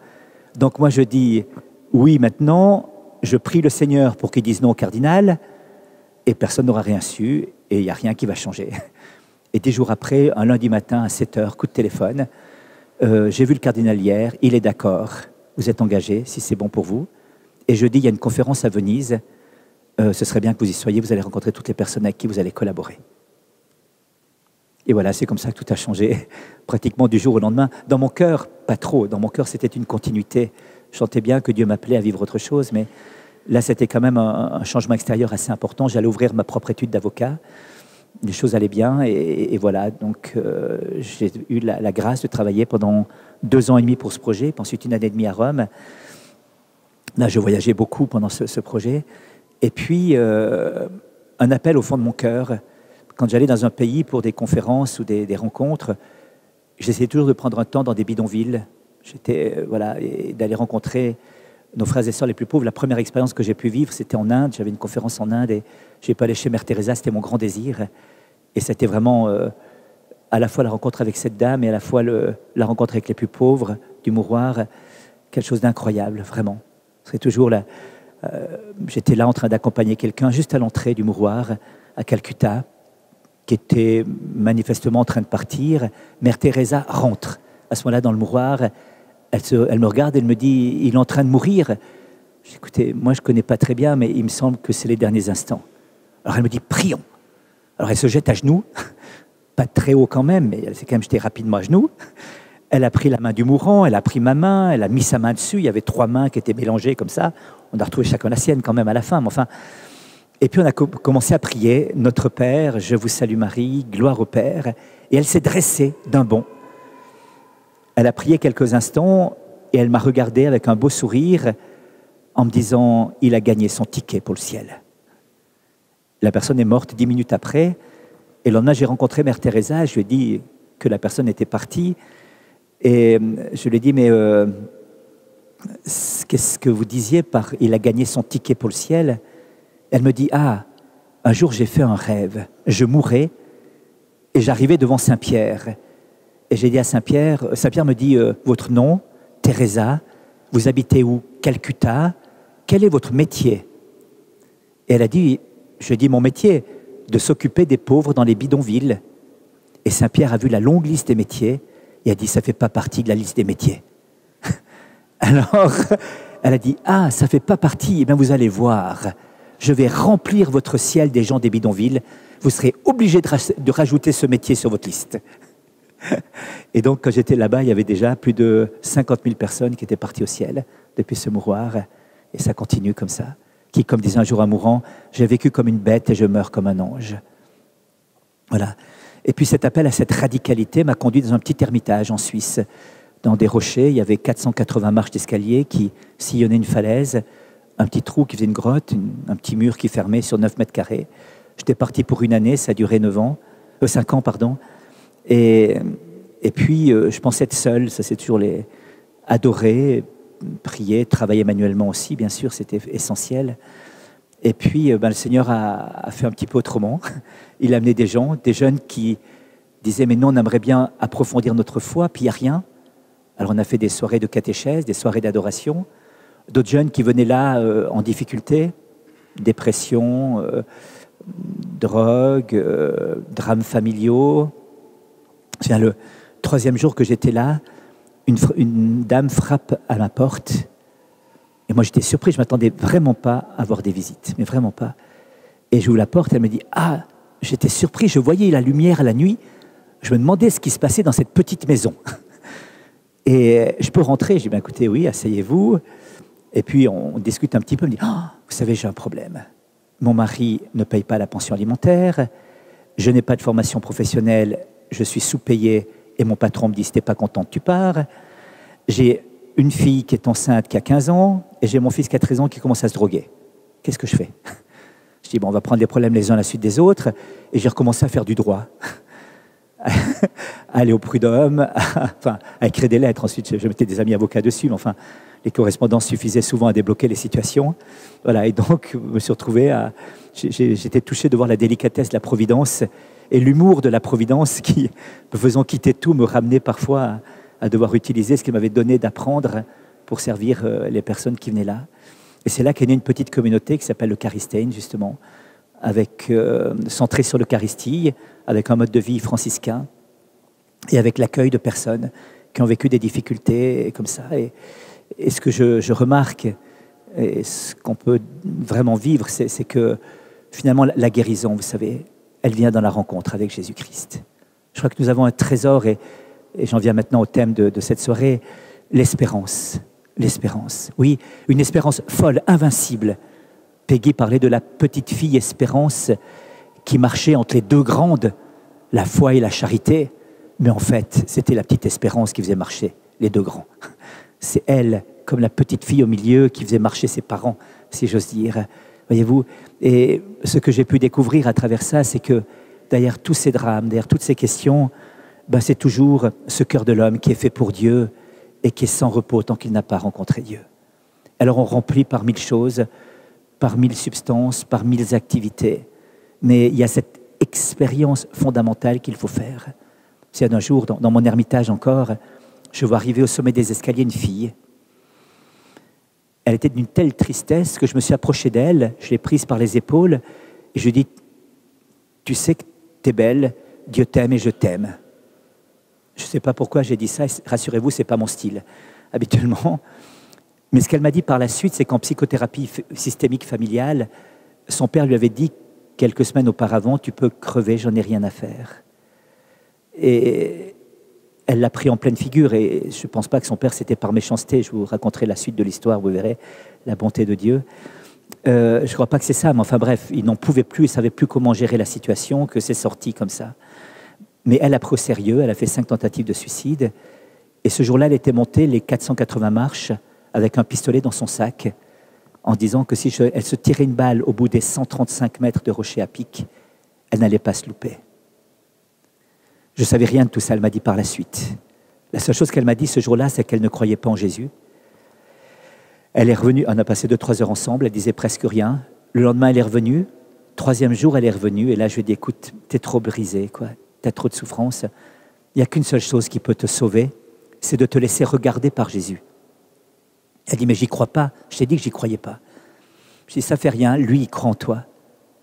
S1: Donc moi, je dis, oui, maintenant, je prie le Seigneur pour qu'il dise non au cardinal, et personne n'aura rien su, et il n'y a rien qui va changer. Et 10 jours après, un lundi matin à 7h, coup de téléphone, j'ai vu le cardinal hier, il est d'accord, vous êtes engagé, si c'est bon pour vous. Et jeudi, il y a une conférence à Venise, ce serait bien que vous y soyez, vous allez rencontrer toutes les personnes avec qui vous allez collaborer. Et voilà, c'est comme ça que tout a changé, pratiquement du jour au lendemain. Dans mon cœur, pas trop. Dans mon cœur, c'était une continuité. Je sentais bien que Dieu m'appelait à vivre autre chose, mais là, c'était quand même un changement extérieur assez important. J'allais ouvrir ma propre étude d'avocat. Les choses allaient bien, et voilà. Donc, j'ai eu la grâce de travailler pendant 2 ans et demi pour ce projet, puis ensuite 1 année et demie à Rome. Là, je voyageais beaucoup pendant ce projet. Et puis, un appel au fond de mon cœur. Quand j'allais dans un pays pour des conférences ou des rencontres, j'essayais toujours de prendre un temps dans des bidonvilles Voilà, et d'aller rencontrer nos frères et sœurs les plus pauvres. La première expérience que j'ai pu vivre, c'était en Inde. J'avais une conférence en Inde et j'ai pu aller chez Mère Teresa, c'était mon grand désir. Et c'était vraiment à la fois la rencontre avec cette dame et à la fois la rencontre avec les plus pauvres du mouroir, quelque chose d'incroyable, vraiment. C'est toujours là. J'étais là en train d'accompagner quelqu'un juste à l'entrée du mouroir à Calcutta, qui était manifestement en train de partir. Mère Teresa rentre à ce moment-là dans le mouroir. Elle me regarde, elle me dit « Il est en train de mourir ». Je dis « Écoutez, moi je ne connais pas très bien, mais il me semble que c'est les derniers instants ». Alors elle me dit « Prions ». Alors elle se jette à genoux, pas très haut quand même, mais elle s'est quand même jetée rapidement à genoux. Elle a pris la main du mourant, elle a pris ma main, elle a mis sa main dessus. Il y avait 3 mains qui étaient mélangées comme ça. On a retrouvé chacun la sienne quand même à la fin. Mais enfin. Et puis on a commencé à prier « Notre Père, je vous salue Marie, gloire au Père ». Et elle s'est dressée d'un bond. Elle a prié quelques instants et elle m'a regardé avec un beau sourire en me disant « Il a gagné son ticket pour le ciel ». La personne est morte 10 minutes après. Et le lendemain, j'ai rencontré Mère Teresa. Je lui ai dit que la personne était partie. Et je lui ai dit « Mais qu'est-ce que vous disiez par « Il a gagné son ticket pour le ciel ». Elle me dit « Ah, un jour j'ai fait un rêve. Je mourais et j'arrivais devant Saint-Pierre. Et j'ai dit à Saint-Pierre, Saint-Pierre me dit « Votre nom, Teresa, vous habitez où? Calcutta. Quel est votre métier ?» Et elle a dit « Je dis mon métier, de s'occuper des pauvres dans les bidonvilles. » Et Saint-Pierre a vu la longue liste des métiers et a dit « Ça ne fait pas partie de la liste des métiers. » Alors, elle a dit « Ah, ça ne fait pas partie. Eh bien, vous allez voir. Je vais remplir votre ciel des gens des bidonvilles. Vous serez obligé de rajouter ce métier sur votre liste. » Et donc, quand j'étais là-bas, il y avait déjà plus de 50 000 personnes qui étaient parties au ciel depuis ce mouroir. Et ça continue comme ça. Qui, comme disait un jour un mourant, « J'ai vécu comme une bête et je meurs comme un ange. » Voilà. Et puis cet appel à cette radicalité m'a conduit dans un petit ermitage en Suisse. Dans des rochers, il y avait 480 marches d'escalier qui sillonnaient une falaise, un petit trou qui faisait une grotte, un petit mur qui fermait sur 9 mètres carrés. J'étais parti pour une année, ça a duré 5 ans, pardon. Et puis, je pensais être seul, ça c'est toujours adorer, prier, travailler manuellement aussi, bien sûr, c'était essentiel. Et puis, le Seigneur a fait un petit peu autrement. Il a amené des gens, des jeunes qui disaient « Mais nous, on aimerait bien approfondir notre foi, puis il n'y a rien. » Alors, on a fait des soirées de catéchèse, des soirées d'adoration. D'autres jeunes qui venaient là en difficulté, dépression, drogue, drames familiaux. Le 3e jour que j'étais là, une dame frappe à ma porte. Et moi, j'étais surpris, je ne m'attendais vraiment pas à avoir des visites, mais vraiment pas. Et j'ouvre la porte, elle me dit « Ah !» J'étais surpris, je voyais la lumière à la nuit. Je me demandais ce qui se passait dans cette petite maison. Et je peux rentrer. Je dis « Écoutez, oui, asseyez-vous. » Et puis, on discute un petit peu. Elle me dit « Oh, vous savez, j'ai un problème. Mon mari ne paye pas la pension alimentaire. Je n'ai pas de formation professionnelle. Je suis sous-payé. Et mon patron me dit « Si t'es pas contente, tu pars. » J'ai une fille qui est enceinte, qui a 15 ans. Et j'ai mon fils qui a 13 ans qui commence à se droguer. Qu'est-ce que je fais? Je dis « Bon, on va prendre les problèmes les uns à la suite des autres. » Et j'ai recommencé à faire du droit. À aller au prud'homme, à écrire des lettres. Ensuite, je mettais des amis avocats dessus. Mais enfin, les correspondances suffisaient souvent à débloquer les situations. Voilà, et donc, je me suis retrouvé j'étais touché de voir la délicatesse de la Providence et l'humour de la Providence qui, me faisant quitter tout, me ramenait parfois à devoir utiliser ce qu'il m'avait donné d'apprendre pour servir les personnes qui venaient là. Et c'est là qu'est née une petite communauté qui s'appelle le Charistein, justement, centrée sur l'Eucharistie, avec un mode de vie franciscain et avec l'accueil de personnes qui ont vécu des difficultés comme ça. Et ce que je remarque, et ce qu'on peut vraiment vivre, c'est que finalement la guérison, vous savez, elle vient dans la rencontre avec Jésus-Christ. Je crois que nous avons un trésor, et j'en viens maintenant au thème de cette soirée, l'espérance. L'espérance, oui, une espérance folle, invincible. Peggy parlait de la petite fille Espérance qui marchait entre les 2 grandes, la foi et la charité. Mais en fait, c'était la petite Espérance qui faisait marcher les 2 grands. C'est elle, comme la petite fille au milieu, qui faisait marcher ses parents, si j'ose dire. Voyez-vous, et ce que j'ai pu découvrir à travers ça, c'est que derrière tous ces drames, derrière toutes ces questions, c'est toujours ce cœur de l'homme qui est fait pour Dieu et qui est sans repos tant qu'il n'a pas rencontré Dieu. Alors on remplit par 1000 choses, par 1000 substances, par 1000 activités. Mais il y a cette expérience fondamentale qu'il faut faire. C'est un jour, dans mon ermitage encore, je vois arriver au sommet des escaliers une fille. Elle était d'une telle tristesse que je me suis approché d'elle, je l'ai prise par les épaules et je lui ai dit « Tu sais que tu es belle, Dieu t'aime et je t'aime. » Je ne sais pas pourquoi j'ai dit ça, rassurez-vous, ce n'est pas mon style, habituellement. Mais ce qu'elle m'a dit par la suite, c'est qu'en psychothérapie systémique familiale, son père lui avait dit quelques semaines auparavant, tu peux crever, j'en ai rien à faire. Et elle l'a pris en pleine figure et je ne pense pas que son père c'était par méchanceté. Je vous raconterai la suite de l'histoire, vous verrez la bonté de Dieu. Je ne crois pas que c'est ça, mais enfin bref, il n'en pouvait plus, il ne savait plus comment gérer la situation, que c'est sorti comme ça. Mais elle a pris au sérieux, elle a fait 5 tentatives de suicide et ce jour-là, elle était montée les 480 marches avec un pistolet dans son sac en disant que si elle se tirait une balle au bout des 135 mètres de rocher à pic, elle n'allait pas se louper. Je ne savais rien de tout ça, elle m'a dit par la suite. La seule chose qu'elle m'a dit ce jour-là, c'est qu'elle ne croyait pas en Jésus. Elle est revenue, on a passé 2-3 heures ensemble, elle disait presque rien. Le lendemain, elle est revenue. 3e jour, elle est revenue. Et là, je lui ai dit, écoute, t'es trop brisé, quoi. T'as trop de souffrance. Il n'y a qu'une seule chose qui peut te sauver, c'est de te laisser regarder par Jésus. Elle dit, mais j'y crois pas. Je t'ai dit que j'y croyais pas. Je dis, ça fait rien, lui, il croit en toi.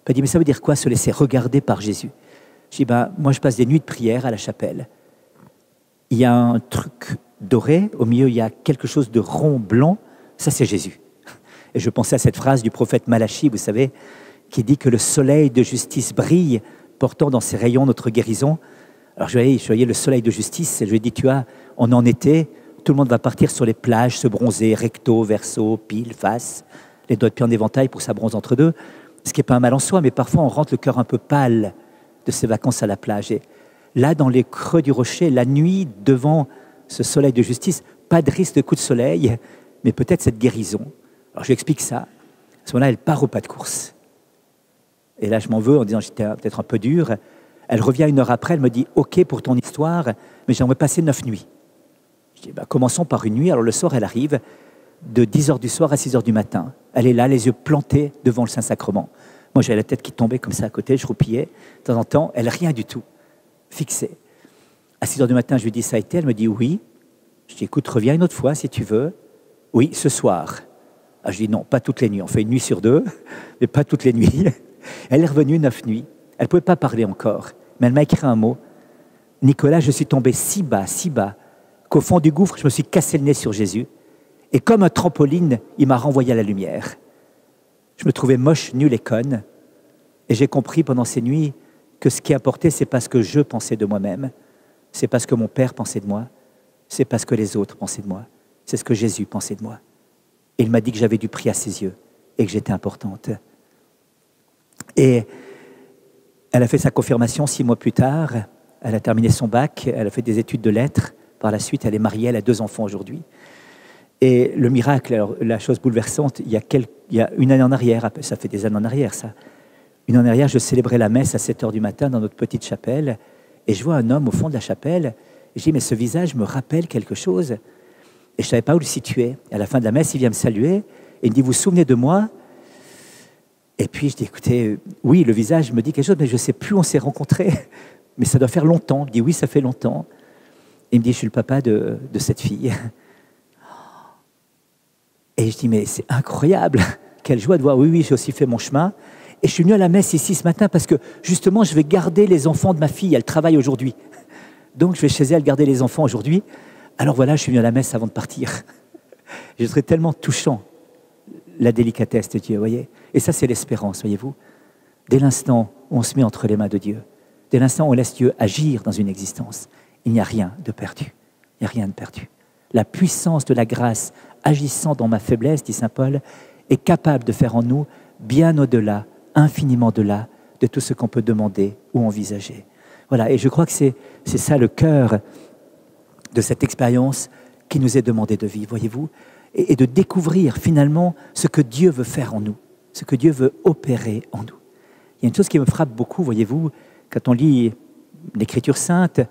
S1: Elle dit, mais ça veut dire quoi, se laisser regarder par Jésus? Je dis, moi, je passe des nuits de prière à la chapelle. Il y a un truc doré, au milieu, il y a quelque chose de rond blanc. Ça, c'est Jésus. Et je pensais à cette phrase du prophète Malachi, vous savez, qui dit que le soleil de justice brille, portant dans ses rayons notre guérison. Alors, je voyais le soleil de justice, et je lui ai dit, on est en été, tout le monde va partir sur les plages, se bronzer, recto, verso, pile, face, les doigts de pied en éventail pour que ça bronze entre deux. Ce qui n'est pas un mal en soi, mais parfois, on rentre le cœur un peu pâle de ces vacances à la plage. Et là, dans les creux du rocher, la nuit, devant ce soleil de justice, pas de risque de coup de soleil, mais peut-être cette guérison. Alors, je lui explique ça. À ce moment-là, elle part au pas de course. Et là, je m'en veux en disant, j'étais peut-être un peu dur. Elle revient 1 heure après, elle me dit, OK pour ton histoire, mais j'aimerais passer 9 nuits. Je dis, commençons par une nuit. Alors, le soir, elle arrive de 10h du soir à 6h du matin. Elle est là, les yeux plantés devant le Saint-Sacrement. Moi, j'avais la tête qui tombait comme ça à côté, je roupillais. De temps en temps, elle, rien du tout, fixée. À 6h du matin, je lui dis, ça a été? Elle me dit, oui. Je dis, écoute, reviens une autre fois si tu veux. Oui, ce soir. Je dis, non, pas toutes les nuits. On fait 1 nuit sur 2, mais pas toutes les nuits. Elle est revenue 9 nuits. Elle ne pouvait pas parler encore, mais elle m'a écrit un mot. Nicolas, je suis tombé si bas, qu'au fond du gouffre, je me suis cassé le nez sur Jésus. Et comme un trampoline, il m'a renvoyé à la lumière. Je me trouvais moche, nul et conne. Et j'ai compris pendant ces nuits que ce qui importait, c'est pas ce que je pensais de moi-même, c'est pas ce que mon père pensait de moi, c'est pas ce que les autres pensaient de moi, c'est ce que Jésus pensait de moi. Et il m'a dit que j'avais du prix à ses yeux et que j'étais importante. Et elle a fait sa confirmation 6 mois plus tard. Elle a terminé son bac, elle a fait des études de lettres. Par la suite, elle est mariée, elle a 2 enfants aujourd'hui. Et le miracle, alors, la chose bouleversante, il y a 1 année en arrière, ça fait des années en arrière ça, 1 année en arrière, je célébrais la messe à 7h du matin dans notre petite chapelle et je vois un homme au fond de la chapelle. Et je dis, mais ce visage me rappelle quelque chose. Et je ne savais pas où le situer. Et à la fin de la messe, il vient me saluer et il me dit, vous vous souvenez de moi? Et puis je dis, écoutez, oui, le visage me dit quelque chose, mais je ne sais plus où on s'est rencontrés. Mais ça doit faire longtemps. Il dit, oui, ça fait longtemps. Et il me dit, je suis le papa de cette fille. Et je dis, mais c'est incroyable. Quelle joie de voir, oui, j'ai aussi fait mon chemin. Et je suis venu à la messe ici ce matin parce que justement, je vais garder les enfants de ma fille. Elle travaille aujourd'hui. Donc, je vais chez elle garder les enfants aujourd'hui. Alors voilà, je suis venu à la messe avant de partir. Je serais tellement touchant, la délicatesse de Dieu, voyez. Et ça, c'est l'espérance, voyez-vous. Dès l'instant où on se met entre les mains de Dieu, dès l'instant où on laisse Dieu agir dans une existence, il n'y a rien de perdu. Il n'y a rien de perdu. La puissance de la grâce agissant dans ma faiblesse, dit saint Paul, est capable de faire en nous bien au-delà, infiniment au-delà de tout ce qu'on peut demander ou envisager. Voilà, et je crois que c'est ça le cœur de cette expérience qui nous est demandé de vivre, voyez-vous, et de découvrir finalement ce que Dieu veut faire en nous, ce que Dieu veut opérer en nous. Il y a une chose qui me frappe beaucoup, voyez-vous, quand on lit l'Écriture sainte,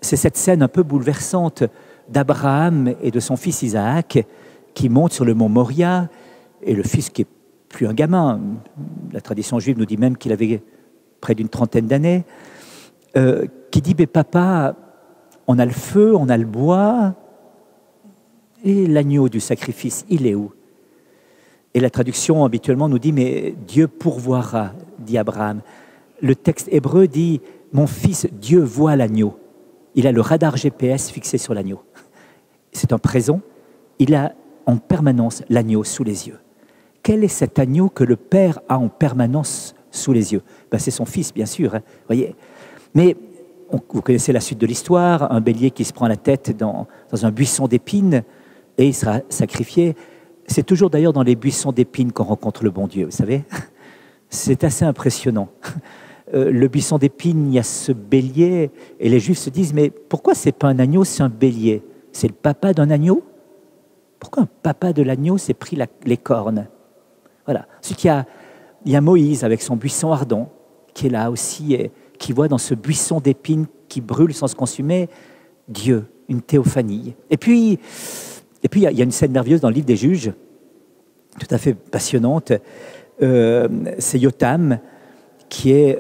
S1: c'est cette scène un peu bouleversante d'Abraham et de son fils Isaac qui montent sur le mont Moria, et le fils qui est plus un gamin, la tradition juive nous dit même qu'il avait près d'une trentaine d'années, qui dit, mais papa, on a le feu, on a le bois, et l'agneau du sacrifice, il est où? Et la traduction habituellement nous dit, mais Dieu pourvoira, dit Abraham. Le texte hébreu dit, mon fils, Dieu voit l'agneau. Il a le radar GPS fixé sur l'agneau. C'est un présent, il a en permanence l'agneau sous les yeux. Quel est cet agneau que le Père a en permanence sous les yeux? Ben, c'est son fils, bien sûr. Hein, voyez. Mais vous connaissez la suite de l'histoire, un bélier qui se prend la tête dans un buisson d'épines et il sera sacrifié. C'est toujours d'ailleurs dans les buissons d'épines qu'on rencontre le bon Dieu, vous savez. C'est assez impressionnant. Le buisson d'épines, il y a ce bélier et les Juifs se disent, mais pourquoi c'est pas un agneau, c'est un bélier? C'est le papa d'un agneau? Pourquoi un papa de l'agneau s'est pris les cornes? Voilà. Ensuite, il y a Moïse avec son buisson ardent qui est là aussi et qui voit dans ce buisson d'épines qui brûle sans se consumer Dieu, une théophanie. Et puis il y a une scène merveilleuse dans le livre des Juges, tout à fait passionnante. C'est Yotam qui est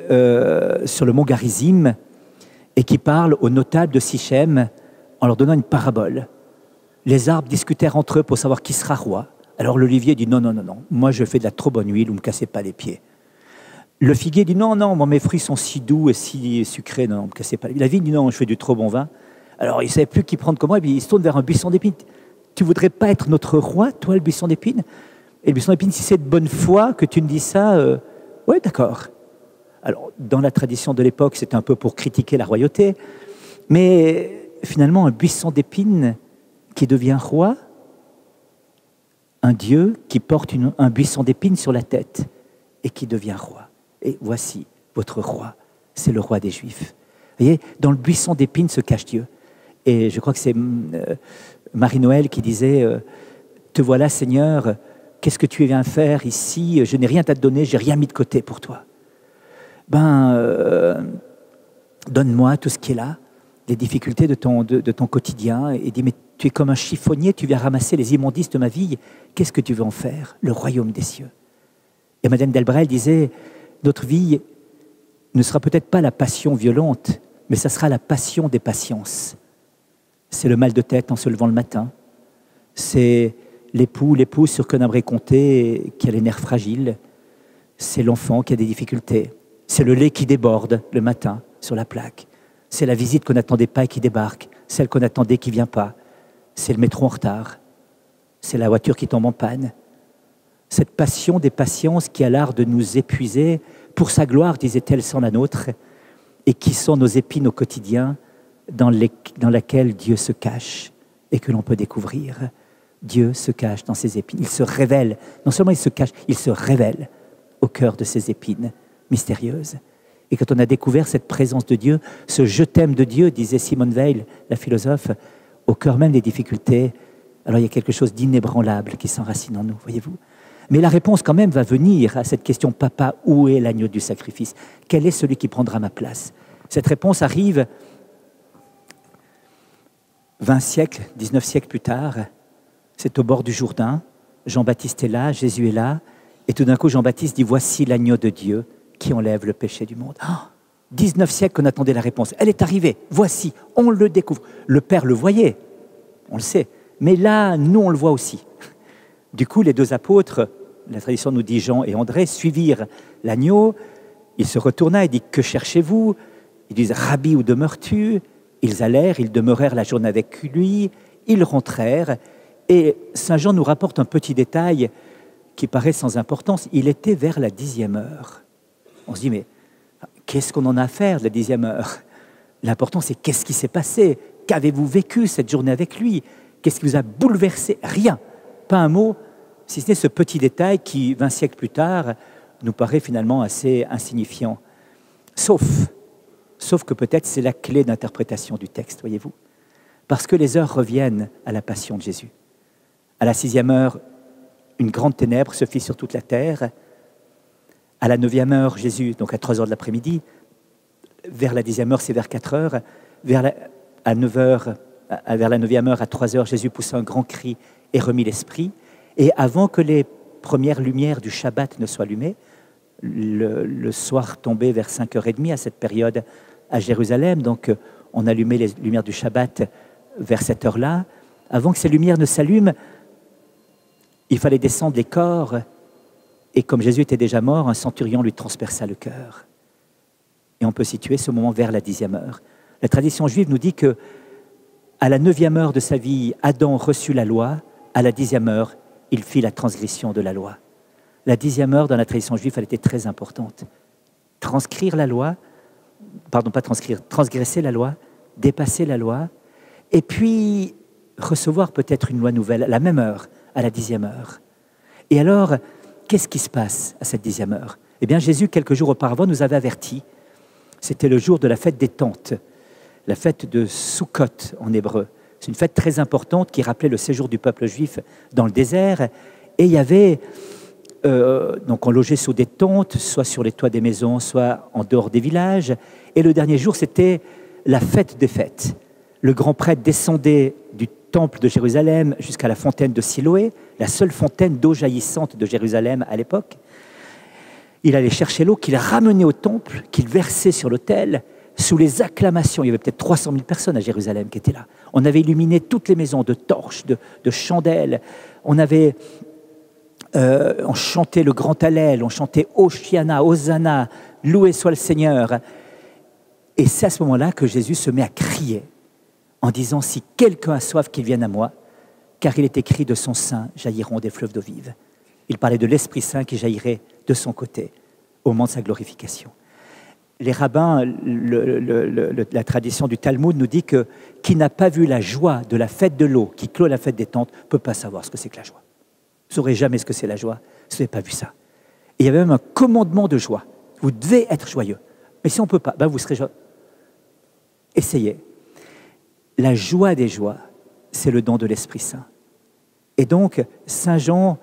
S1: sur le mont Garizim et qui parle aux notables de Sichem en leur donnant une parabole. Les arbres discutèrent entre eux pour savoir qui sera roi. Alors l'olivier dit non, moi je fais de la trop bonne huile, vous ne me cassez pas les pieds. Le figuier dit non, moi mes fruits sont si doux et si sucrés, non, ne me cassez pas les pieds. La vigne dit non, je fais du trop bon vin. Alors il ne savait plus qui prendre comment, et puis il se tourne vers un buisson d'épines. Tu ne voudrais pas être notre roi, toi le buisson d'épines? Et le buisson d'épines, si c'est de bonne foi que tu me dis ça, ouais, d'accord. Alors dans la tradition de l'époque, c'était un peu pour critiquer la royauté, mais finalement un buisson d'épines qui devient roi, un Dieu qui porte un buisson d'épines sur la tête et qui devient roi. Et voici votre roi, c'est le roi des Juifs. Vous voyez, dans le buisson d'épines se cache Dieu. Et je crois que c'est Marie-Noël qui disait « Te voilà Seigneur, qu'est-ce que tu viens faire ici? Je n'ai rien à te donner, j'ai rien mis de côté pour toi. » Donne-moi tout ce qui est là, les difficultés de ton quotidien, et dis, mais tu es comme un chiffonnier, tu viens ramasser les immondices de ma vie, qu'est-ce que tu veux en faire? Le royaume des cieux. Et Madame Delbrel disait, notre vie ne sera peut-être pas la passion violente, mais ça sera la passion des patiences. C'est le mal de tête en se levant le matin, c'est l'épouse sur qui on aimerait compter, qui a les nerfs fragiles, c'est l'enfant qui a des difficultés, c'est le lait qui déborde le matin sur la plaque, c'est la visite qu'on n'attendait pas et qui débarque, celle qu'on attendait qui ne vient pas, c'est le métro en retard, c'est la voiture qui tombe en panne. Cette passion des patiences qui a l'art de nous épuiser, pour sa gloire, disait-elle, sans la nôtre, et qui sont nos épines au quotidien, dans laquelle Dieu se cache et que l'on peut découvrir. Dieu se cache dans ses épines. Il se révèle, non seulement il se cache, il se révèle au cœur de ces épines mystérieuses. Et quand on a découvert cette présence de Dieu, ce « je t'aime » de Dieu, disait Simone Weil, la philosophe, au cœur même des difficultés, alors il y a quelque chose d'inébranlable qui s'enracine en nous, voyez-vous. Mais la réponse quand même va venir à cette question « Papa, où est l'agneau du sacrifice? Quel est celui qui prendra ma place ?» Cette réponse arrive 20 siècles, 19 siècles plus tard. C'est au bord du Jourdain. Jean-Baptiste est là, Jésus est là. Et tout d'un coup, Jean-Baptiste dit « Voici l'agneau de Dieu qui enlève le péché du monde. » 19 siècles qu'on attendait la réponse. Elle est arrivée. Voici, on le découvre. Le Père le voyait, on le sait. Mais là, nous, on le voit aussi. Du coup, les deux apôtres, la tradition nous dit Jean et André, suivirent l'agneau. Il se retourna et dit « Que cherchez-vous » Ils disent « Rabbi, où demeures-tu » Ils allèrent, ils demeurèrent la journée avec lui, ils rentrèrent. Et Saint Jean nous rapporte un petit détail qui paraît sans importance. Il était vers la 10e heure. On se dit, mais qu'est-ce qu'on en a à faire de la 10e heure? L'important, c'est qu'est-ce qui s'est passé? Qu'avez-vous vécu cette journée avec lui? Qu'est-ce qui vous a bouleversé? Rien, pas un mot, si ce n'est ce petit détail qui, 20 siècles plus tard, nous paraît finalement assez insignifiant. Sauf que peut-être c'est la clé d'interprétation du texte, voyez-vous. Parce que les heures reviennent à la passion de Jésus. À la 6e heure, une grande ténèbre se fit sur toute la terre. À la 9e heure, Jésus, donc à 3 heures de l'après-midi, vers la 10e heure, c'est vers 4 heures, à 9 heures, vers la 9e heure, à 3 heures, Jésus poussa un grand cri et remit l'esprit. Et avant que les premières lumières du Shabbat ne soient allumées, le soir tombait vers 5h30 à cette période à Jérusalem. Donc on allumait les lumières du Shabbat vers cette heure-là. Avant que ces lumières ne s'allument, il fallait descendre les corps. Et comme Jésus était déjà mort, un centurion lui transperça le cœur. Et on peut situer ce moment vers la 10e heure. La tradition juive nous dit que à la 9e heure de sa vie, Adam reçut la loi. À la 10e heure, il fit la transgression de la loi. La 10e heure, dans la tradition juive, elle était très importante. Transcrire la loi, pardon, pas transcrire, transgresser la loi, dépasser la loi, et puis recevoir peut-être une loi nouvelle à la même heure, à la 10e heure. Et alors, qu'est-ce qui se passe à cette 10e heure? Eh bien, Jésus, quelques jours auparavant, nous avait avertis. C'était le jour de la fête des tentes, la fête de Sukkot en hébreu. C'est une fête très importante qui rappelait le séjour du peuple juif dans le désert. Et il y avait, donc on logeait sous des tentes, soit sur les toits des maisons, soit en dehors des villages. Et le dernier jour, c'était la fête des fêtes. Le grand prêtre descendait du temple de Jérusalem jusqu'à la fontaine de Siloé, la seule fontaine d'eau jaillissante de Jérusalem à l'époque. Il allait chercher l'eau qu'il ramenait au temple, qu'il versait sur l'autel, sous les acclamations. Il y avait peut-être 300 000 personnes à Jérusalem qui étaient là. On avait illuminé toutes les maisons de torches, de chandelles. On chantait le grand Hallel, on chantait Hoshiana, Hosanna, loué soit le Seigneur. Et c'est à ce moment-là que Jésus se met à crier en disant « Si quelqu'un a soif, qu'il vienne à moi, car il est écrit de son sein jailliront des fleuves d'eau vive. » Il parlait de l'Esprit Saint qui jaillirait de son côté au moment de sa glorification. Les rabbins, la tradition du Talmud nous dit que qui n'a pas vu la joie de la fête de l'eau qui clôt la fête des tentes ne peut pas savoir ce que c'est que la joie. Vous ne saurez jamais ce que c'est la joie si vous n'avez pas vu ça. Et il y avait même un commandement de joie. Vous devez être joyeux. Mais si on ne peut pas, ben vous serez joyeux. Essayez. La joie des joies, c'est le don de l'Esprit Saint. Et donc, Saint Jean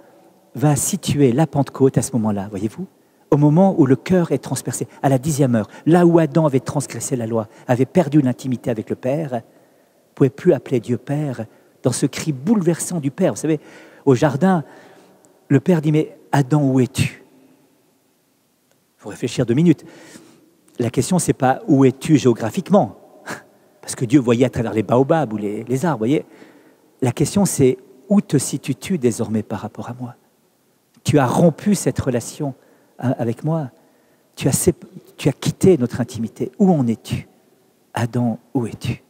S1: va situer la Pentecôte à ce moment-là, voyez-vous, au moment où le cœur est transpercé, à la 10e heure, là où Adam avait transgressé la loi, avait perdu l'intimité avec le Père, ne pouvait plus appeler Dieu Père, dans ce cri bouleversant du Père. Vous savez, au jardin, le Père dit « Mais Adam, où es-tu » Il faut réfléchir 2 minutes. La question, ce n'est pas « Où es-tu géographiquement ?» Parce que Dieu voyait à travers les baobabs ou les arbres, voyez. La question, c'est « Où te situes-tu désormais par rapport à moi ?» Tu as rompu cette relation avec moi. Tu as quitté notre intimité. Où en es-tu? Adam, où es-tu?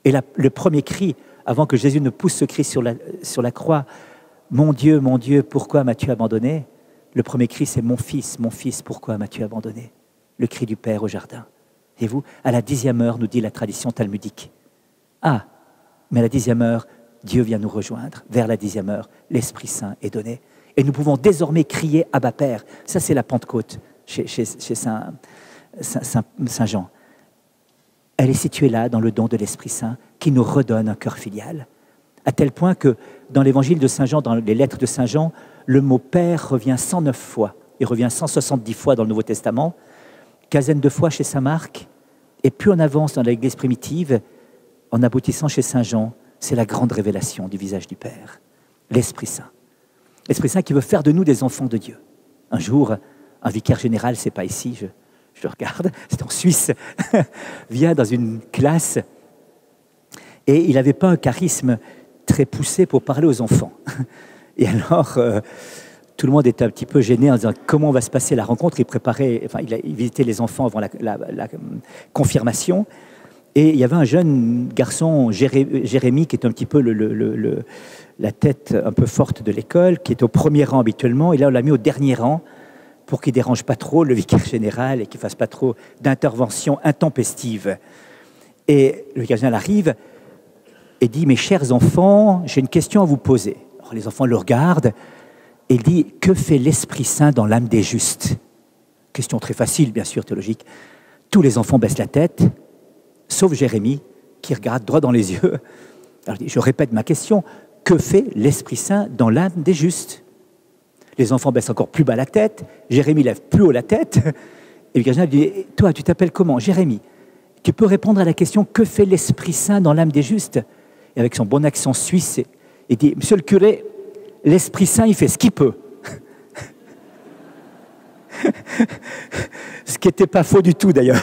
S1: Et le premier cri, avant que Jésus ne pousse ce cri sur la croix, « Mon Dieu, pourquoi m'as-tu abandonné ?» Le premier cri, c'est « Mon fils, pourquoi m'as-tu abandonné ?» Le cri du Père au jardin. Et vous, à la 10e heure, nous dit la tradition talmudique. Ah, mais à la 10e heure, Dieu vient nous rejoindre. Vers la 10e heure, l'Esprit Saint est donné. Et nous pouvons désormais crier « Abba Père ». Ça, c'est la Pentecôte chez Saint Jean. Elle est située là, dans le don de l'Esprit Saint, qui nous redonne un cœur filial. À tel point que dans l'évangile de Saint Jean, dans les lettres de Saint Jean, le mot « Père » revient 109 fois. Il revient 170 fois dans le Nouveau Testament, quinzaine de fois chez Saint Marc, et plus on avance dans l'Église primitive, en aboutissant chez Saint Jean, c'est la grande révélation du visage du Père, l'Esprit Saint. L'Esprit Saint qui veut faire de nous des enfants de Dieu. Un jour, un vicaire général, c'est pas ici, je le regarde, c'est en Suisse, vient dans une classe et il n'avait pas un charisme très poussé pour parler aux enfants. Et alors, tout le monde était un petit peu gêné en disant comment va se passer la rencontre. Il visitait les enfants avant la confirmation. Et il y avait un jeune garçon, Jérémie, qui est un petit peu la tête un peu forte de l'école, qui est au premier rang habituellement. Et là, on l'a mis au dernier rang pour qu'il ne dérange pas trop le vicaire général et qu'il ne fasse pas trop d'interventions intempestives. Et le vicaire général arrive et dit « Mes chers enfants, j'ai une question à vous poser. » Alors les enfants le regardent et il dit « Que fait l'Esprit Saint dans l'âme des justes ?» Question très facile, bien sûr, théologique. Tous les enfants baissent la tête, sauf Jérémie, qui regarde droit dans les yeux. Alors, je répète ma question. Que fait l'Esprit Saint dans l'âme des justes? Les enfants baissent encore plus bas la tête. Jérémie lève plus haut la tête. Et le gardien dit, toi, tu t'appelles comment? Jérémie. Tu peux répondre à la question, que fait l'Esprit Saint dans l'âme des justes? Et avec son bon accent suisse, il dit « Monsieur le curé, l'Esprit Saint, il fait ce qu'il peut. » Ce qui n'était pas faux du tout d'ailleurs.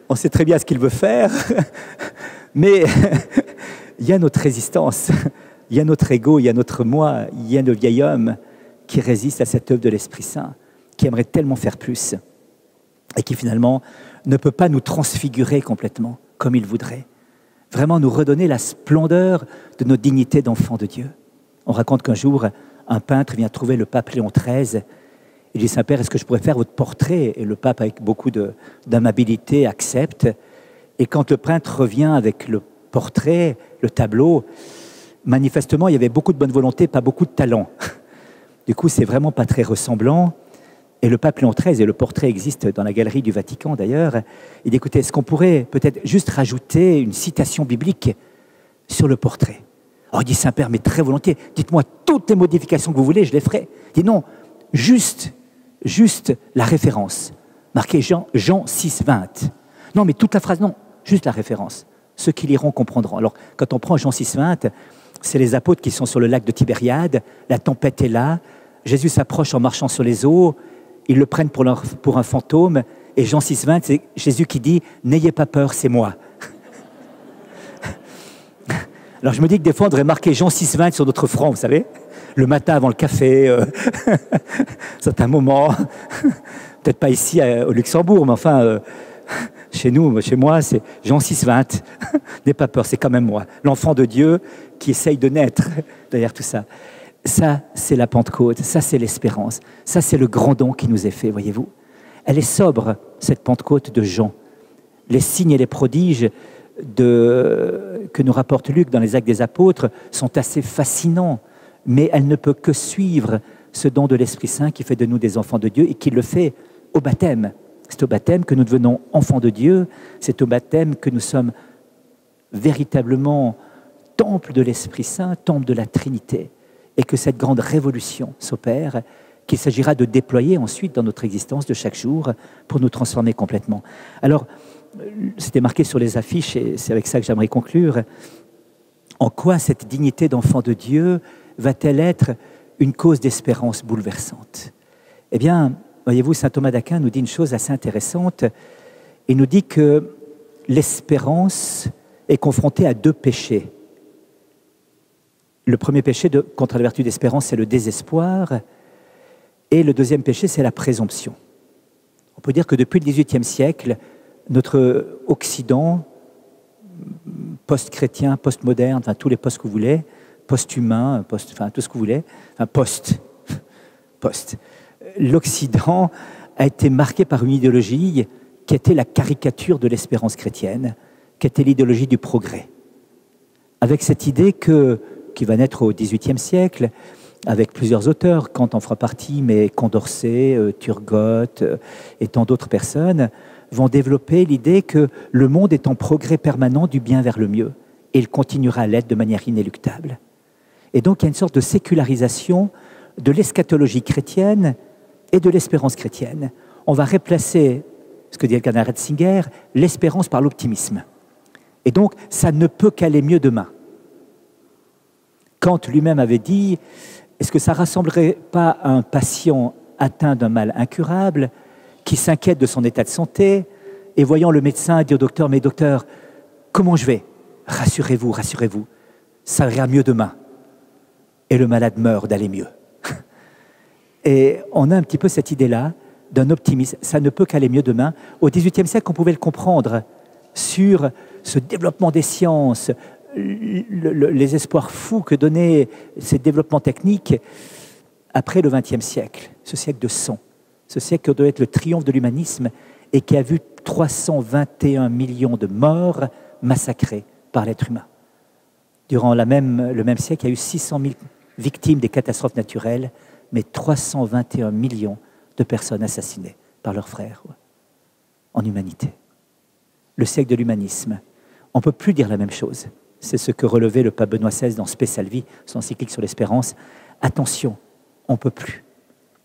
S1: On sait très bien ce qu'il veut faire, mais il y a notre résistance, il y a notre ego, il y a notre moi, il y a le vieil homme qui résiste à cette œuvre de l'Esprit Saint, qui aimerait tellement faire plus et qui finalement ne peut pas nous transfigurer complètement comme il voudrait. Vraiment nous redonner la splendeur de notre dignité d'enfant de Dieu. On raconte qu'un jour, un peintre vient trouver le pape Léon XIII. Il dit « Saint-Père, est-ce que je pourrais faire votre portrait ?» Et le pape, avec beaucoup d'amabilité, accepte. Et quand le peintre revient avec le portrait, le tableau, manifestement, il y avait beaucoup de bonne volonté, pas beaucoup de talent. Du coup, c'est vraiment pas très ressemblant. Et le pape Léon XIII, et le portrait existe dans la galerie du Vatican d'ailleurs, il dit « Écoutez, est-ce qu'on pourrait peut-être juste rajouter une citation biblique sur le portrait ?» Alors il dit « Saint-Père, mais très volontiers, dites-moi toutes les modifications que vous voulez, je les ferai. » Il dit « Non, juste la référence, marqué Jean 6, 20. Non, mais toute la phrase, non, juste la référence. Ceux qui liront comprendront. » Alors, quand on prend Jean 6, 20, c'est les apôtres qui sont sur le lac de Tibériade, la tempête est là, Jésus s'approche en marchant sur les eaux, ils le prennent pour un fantôme, et Jean 6, 20, c'est Jésus qui dit « N'ayez pas peur, c'est moi. » Alors, je me dis que des fois, on devrait marquer Jean 6, 20 sur notre front, vous savez, le matin avant le café, c'est un moment, peut-être pas ici au Luxembourg, mais enfin, chez moi, c'est Jean 6, 20. N'aie pas peur, c'est quand même moi, l'enfant de Dieu qui essaye de naître derrière tout ça. Ça, c'est la Pentecôte, ça, c'est l'espérance, ça, c'est le grand don qui nous est fait, voyez-vous. Elle est sobre, cette Pentecôte de Jean. Les signes et les prodiges que nous rapporte Luc dans les Actes des Apôtres sont assez fascinants, mais elle ne peut que suivre ce don de l'Esprit Saint qui fait de nous des enfants de Dieu et qui le fait au baptême. C'est au baptême que nous devenons enfants de Dieu, c'est au baptême que nous sommes véritablement temple de l'Esprit Saint, temple de la Trinité, et que cette grande révolution s'opère, qu'il s'agira de déployer ensuite dans notre existence de chaque jour pour nous transformer complètement. Alors, c'était marqué sur les affiches, et c'est avec ça que j'aimerais conclure. En quoi cette dignité d'enfant de Dieu va-t-elle être une cause d'espérance bouleversante? Eh bien, voyez-vous, saint Thomas d'Aquin nous dit une chose assez intéressante. Il nous dit que l'espérance est confrontée à deux péchés. Le premier péché contre la vertu d'espérance, c'est le désespoir. Et le deuxième péché, c'est la présomption. On peut dire que depuis le XVIIIe siècle, notre Occident, post-chrétien, post-moderne, enfin tous les postes que vous voulez, post-humain, enfin tout ce que vous voulez, enfin post. L'Occident a été marqué par une idéologie qui était la caricature de l'espérance chrétienne, qui était l'idéologie du progrès. Avec cette idée qui va naître au XVIIIe siècle, avec plusieurs auteurs, Kant en fera partie, mais Condorcet, Turgot et tant d'autres personnes, vont développer l'idée que le monde est en progrès permanent du bien vers le mieux, et il continuera à l'être de manière inéluctable. Et donc il y a une sorte de sécularisation de l'eschatologie chrétienne et de l'espérance chrétienne. On va remplacer, ce que dit Elkanah Ratzinger, l'espérance par l'optimisme. Et donc ça ne peut qu'aller mieux demain. Kant lui-même avait dit, est-ce que ça ne rassemblerait pas un patient atteint d'un mal incurable qui s'inquiète de son état de santé et voyant le médecin dire au docteur, mais docteur, comment je vais? Rassurez-vous, rassurez-vous, ça ira mieux demain. Et le malade meurt d'aller mieux. Et on a un petit peu cette idée-là d'un optimisme, ça ne peut qu'aller mieux demain. Au XVIIIe siècle, on pouvait le comprendre sur ce développement des sciences, les espoirs fous que donnaient ces développements techniques après le XXe siècle, ce siècle de sang, ce siècle qui doit être le triomphe de l'humanisme et qui a vu 321 millions de morts massacrés par l'être humain. Durant le même siècle, il y a eu 600 000 victimes des catastrophes naturelles, mais 321 millions de personnes assassinées par leurs frères en humanité. Le siècle de l'humanisme. On ne peut plus dire la même chose. C'est ce que relevait le pape Benoît XVI dans Spe Salvi, son encyclique sur l'espérance. Attention, on ne peut plus.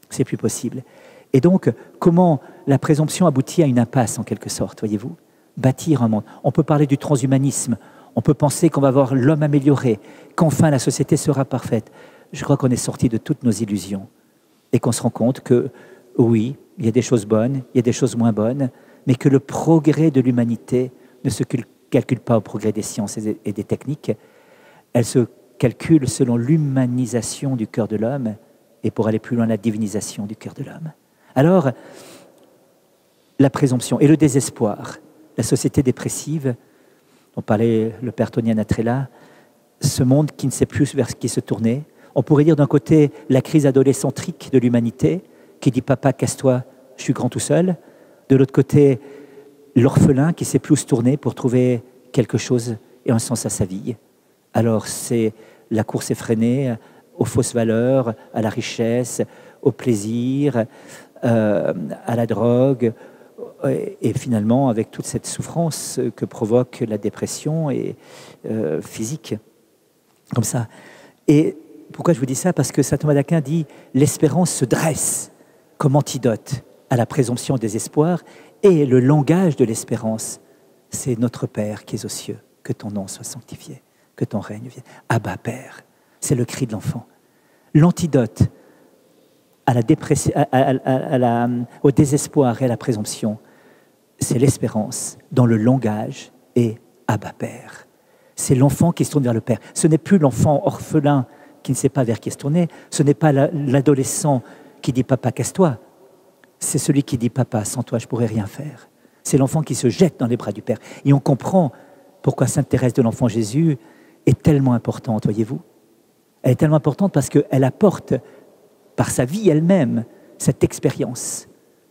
S1: C'est plus possible. Et donc, comment la présomption aboutit à une impasse, en quelque sorte, voyez-vous? Bâtir un monde. On peut parler du transhumanisme, On peut penser qu'on va voir l'homme amélioré, qu'enfin la société sera parfaite. Je crois qu'on est sorti de toutes nos illusions et qu'on se rend compte que, oui, il y a des choses bonnes, il y a des choses moins bonnes, mais que le progrès de l'humanité ne se calcule pas au progrès des sciences et des techniques. Elle se calcule selon l'humanisation du cœur de l'homme et, pour aller plus loin, la divinisation du cœur de l'homme. Alors, la présomption et le désespoir, la société dépressive, dont parlait le père Tony Anatrella, ce monde qui ne sait plus vers qui se tourner. On pourrait dire d'un côté la crise adolescentrique de l'humanité, qui dit « Papa, casse-toi, je suis grand tout seul ». De l'autre côté, l'orphelin qui ne sait plus où se tourner pour trouver quelque chose et un sens à sa vie. Alors c'est la course effrénée aux fausses valeurs, à la richesse, au plaisir, à la drogue, et finalement avec toute cette souffrance que provoque la dépression et physique, comme ça. Et pourquoi je vous dis ça? Parce que saint Thomas d'Aquin dit « L'espérance se dresse comme antidote à la présomption au désespoir, et le langage de l'espérance, c'est notre Père qui es aux cieux, que ton nom soit sanctifié, que ton règne vienne. Abba, Père ». C'est le cri de l'enfant. L'antidote à la dépression, au désespoir et à la présomption, c'est l'espérance dans le langage et Abba, Père. C'est l'enfant qui se tourne vers le Père. Ce n'est plus l'enfant orphelin qui ne sait pas vers qui se tourner. Ce n'est pas l'adolescent qui dit « Papa, casse-toi ». C'est celui qui dit « Papa, sans toi, je ne pourrais rien faire ». C'est l'enfant qui se jette dans les bras du Père. Et on comprend pourquoi Sainte Thérèse de l'Enfant Jésus est tellement importante, voyez-vous. Elle est tellement importante parce qu'elle apporte, par sa vie elle-même, cette expérience.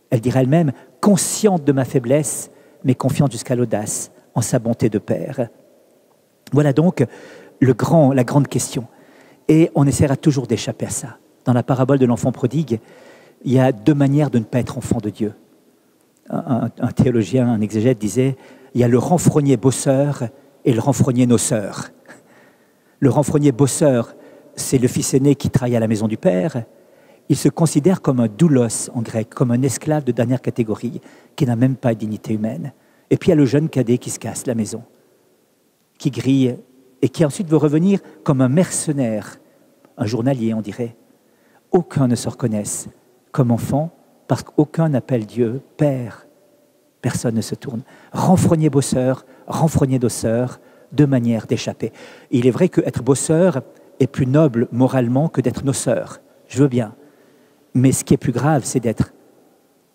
S1: Elle dira elle-même « consciente de ma faiblesse, mais confiante jusqu'à l'audace en sa bonté de Père ». Voilà donc la grande question. Et on essaiera toujours d'échapper à ça. Dans la parabole de l'enfant prodigue, il y a deux manières de ne pas être enfant de Dieu. Un théologien, un exégète disait « il y a le renfrogné bosseur et le renfrogné noceur ». Le renfrogné bosseur, c'est le fils aîné qui travaille à la maison du père. Il se considère comme un doulos en grec, comme un esclave de dernière catégorie, qui n'a même pas de dignité humaine. Et puis il y a le jeune cadet qui se casse la maison, qui grille et qui ensuite veut revenir comme un mercenaire, un journalier on dirait. Aucun ne se reconnaisse comme enfant, parce qu'aucun n'appelle Dieu Père. Personne ne se tourne. Renfrogné bosseur, renfrogné dosseur, deux manières d'échapper. Il est vrai qu'être bosseur est plus noble moralement que d'être noceur. Je veux bien. Mais ce qui est plus grave, c'est d'être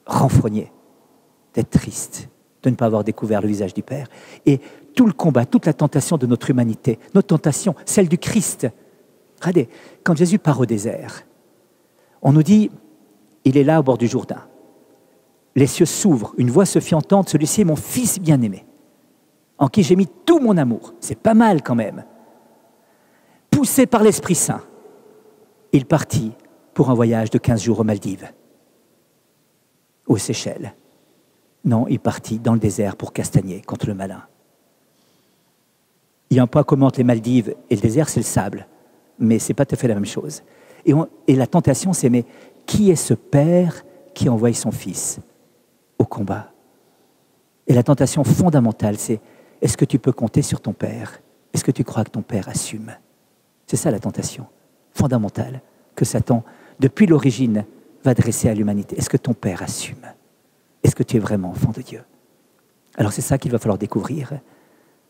S1: renfrogné, d'être triste, de ne pas avoir découvert le visage du Père. Et tout le combat, toute la tentation de notre humanité, notre tentation, celle du Christ. Regardez, quand Jésus part au désert, on nous dit, il est là au bord du Jourdain. Les cieux s'ouvrent, une voix se fit entendre, celui-ci est mon fils bien-aimé, en qui j'ai mis tout mon amour. C'est pas mal quand même. Poussé par l'Esprit Saint, il partit pour un voyage de 15 jours aux Maldives, aux Seychelles. Non, il partit dans le désert pour castagner contre le malin. Il y a un point commun entre les Maldives et le désert, c'est le sable. Mais ce n'est pas tout à fait la même chose. Et la tentation, c'est, mais qui est ce père qui envoie son fils au combat? Et la tentation fondamentale, c'est, est-ce que tu peux compter sur ton père? Est-ce que tu crois que ton père assume? C'est ça la tentation fondamentale que Satan, depuis l'origine, va dresser à l'humanité. Est-ce que ton père assume? Est-ce que tu es vraiment enfant de Dieu? Alors c'est ça qu'il va falloir découvrir.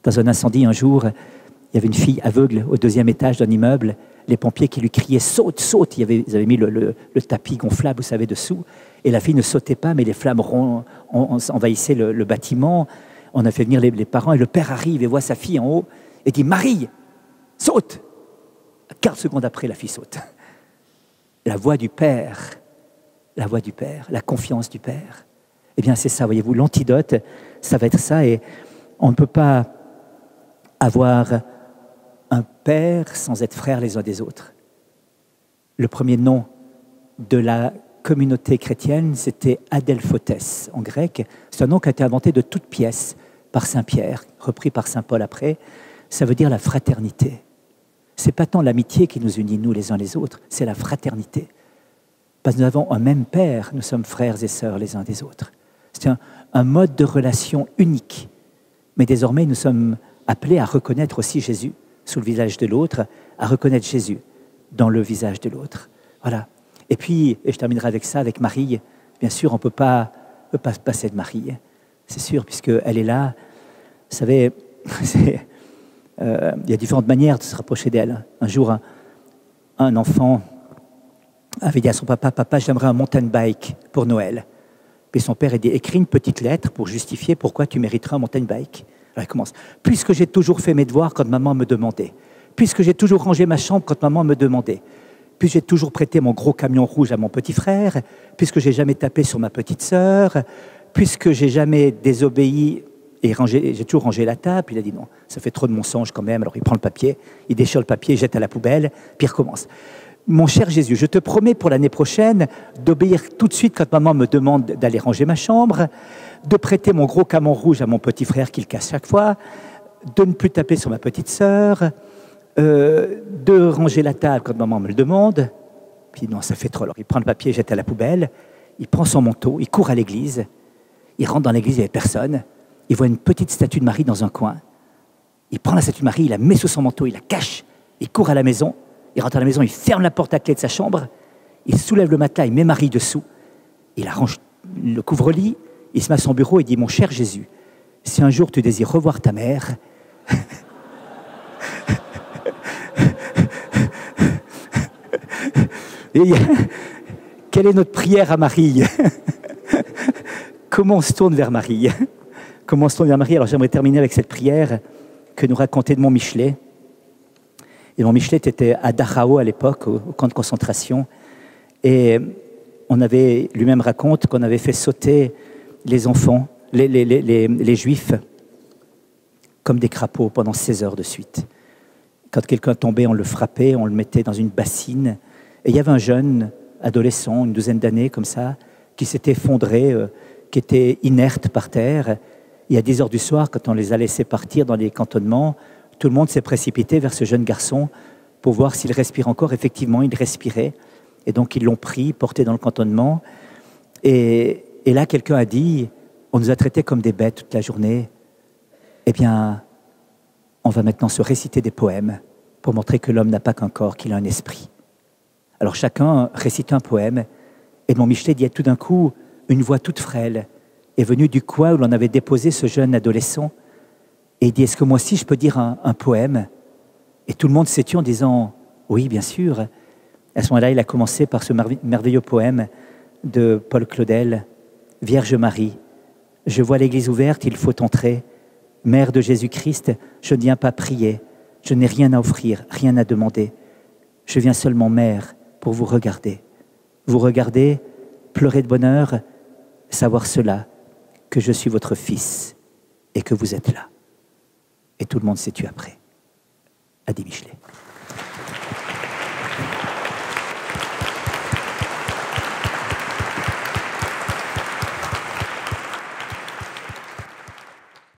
S1: Dans un incendie, un jour, il y avait une fille aveugle au 2e étage d'un immeuble. Les pompiers qui lui criaient « Saute, saute !» Ils avaient mis le tapis gonflable, vous savez, dessous. Et la fille ne sautait pas, mais les flammes envahissaient le bâtiment. On a fait venir les parents et le père arrive et voit sa fille en haut et dit « Marie, saute !» 15 secondes après, la fille saute. La voix du Père, la confiance du Père. Eh bien, c'est ça, voyez-vous, l'antidote, ça va être ça. Et on ne peut pas avoir un père sans être frères les uns des autres. Le premier nom de la communauté chrétienne, c'était Adelphotes en grec. C'est un nom qui a été inventé de toutes pièces par Saint Pierre, repris par Saint Paul après. Ça veut dire la fraternité. Ce n'est pas tant l'amitié qui nous unit, nous, les uns les autres, c'est la fraternité. Parce que nous avons un même Père, nous sommes frères et sœurs les uns des autres. C'est un mode de relation unique. Mais désormais, nous sommes appelés à reconnaître aussi Jésus sous le visage de l'autre, à reconnaître Jésus dans le visage de l'autre. Voilà. Et puis, et je terminerai avec ça, avec Marie. Bien sûr, on ne peut pas se passer de Marie. C'est sûr, puisqu'elle est là. Vous savez, il y a différentes manières de se rapprocher d'elle. Un jour, un enfant avait dit à son papa, « Papa, j'aimerais un mountain bike pour Noël. » Puis son père a dit, « Écris une petite lettre pour justifier pourquoi tu mériterais un mountain bike. » Alors il commence, « Puisque j'ai toujours fait mes devoirs quand maman me demandait. Puisque j'ai toujours rangé ma chambre quand maman me demandait. Puisque j'ai toujours prêté mon gros camion rouge à mon petit frère. Puisque j'ai jamais tapé sur ma petite sœur. Puisque j'ai jamais désobéi et j'ai toujours rangé la table. » Il a dit, « Non, ça fait trop de mensonges quand même. » Alors il prend le papier, il déchire le papier, il jette à la poubelle, puis il recommence. Mon cher Jésus, je te promets pour l'année prochaine d'obéir tout de suite quand maman me demande d'aller ranger ma chambre, de prêter mon gros camion rouge à mon petit frère qu'il casse chaque fois, de ne plus taper sur ma petite sœur, de ranger la table quand maman me le demande. Puis non, ça fait trop. Alors il prend le papier, il jette à la poubelle, il prend son manteau, il court à l'église, il rentre dans l'église, il n'y avait personne, il voit une petite statue de Marie dans un coin, il prend la statue de Marie, il la met sous son manteau, il la cache, il court à la maison, il rentre à la maison, il ferme la porte à clé de sa chambre, il soulève le matelas, il met Marie dessous, il arrange le couvre-lit, il se met à son bureau et dit « Mon cher Jésus, si un jour tu désires revoir ta mère, et, quelle est notre prière à Marie? Comment on se tourne vers Marie? Comment on se tourne vers Marie? Alors j'aimerais terminer avec cette prière que nous racontait Edmond Michelet. Edmond Michelet était à Dachau à l'époque, au camp de concentration, et lui-même raconte qu'on avait fait sauter les enfants, les juifs, comme des crapauds pendant 16 heures de suite. Quand quelqu'un tombait, on le frappait, on le mettait dans une bassine. Et il y avait un jeune adolescent, une douzaine d'années comme ça, qui s'était effondré, qui était inerte par terre. Et à 10 heures du soir, quand on les a laissés partir dans les cantonnements, tout le monde s'est précipité vers ce jeune garçon pour voir s'il respire encore. Effectivement, il respirait. Et donc, ils l'ont pris, porté dans le cantonnement. Et là, quelqu'un a dit, on nous a traités comme des bêtes toute la journée. Eh bien, on va maintenant se réciter des poèmes pour montrer que l'homme n'a pas qu'un corps, qu'il a un esprit. Alors, chacun récite un poème. Edmond Michelet dit, tout d'un coup, une voix toute frêle est venue du coin où l'on avait déposé ce jeune adolescent. Et il dit, est-ce que moi aussi je peux dire un poème? Et tout le monde s'est tué en disant, oui, bien sûr. À ce moment-là, il a commencé par ce merveilleux poème de Paul Claudel, Vierge Marie, je vois l'église ouverte, il faut entrer. Mère de Jésus-Christ, je ne viens pas prier, je n'ai rien à offrir, rien à demander. Je viens seulement, mère, pour vous regarder. Vous regarder, pleurer de bonheur, savoir cela, que je suis votre fils et que vous êtes là. Et tout le monde s'est tué après. A dit Michelet.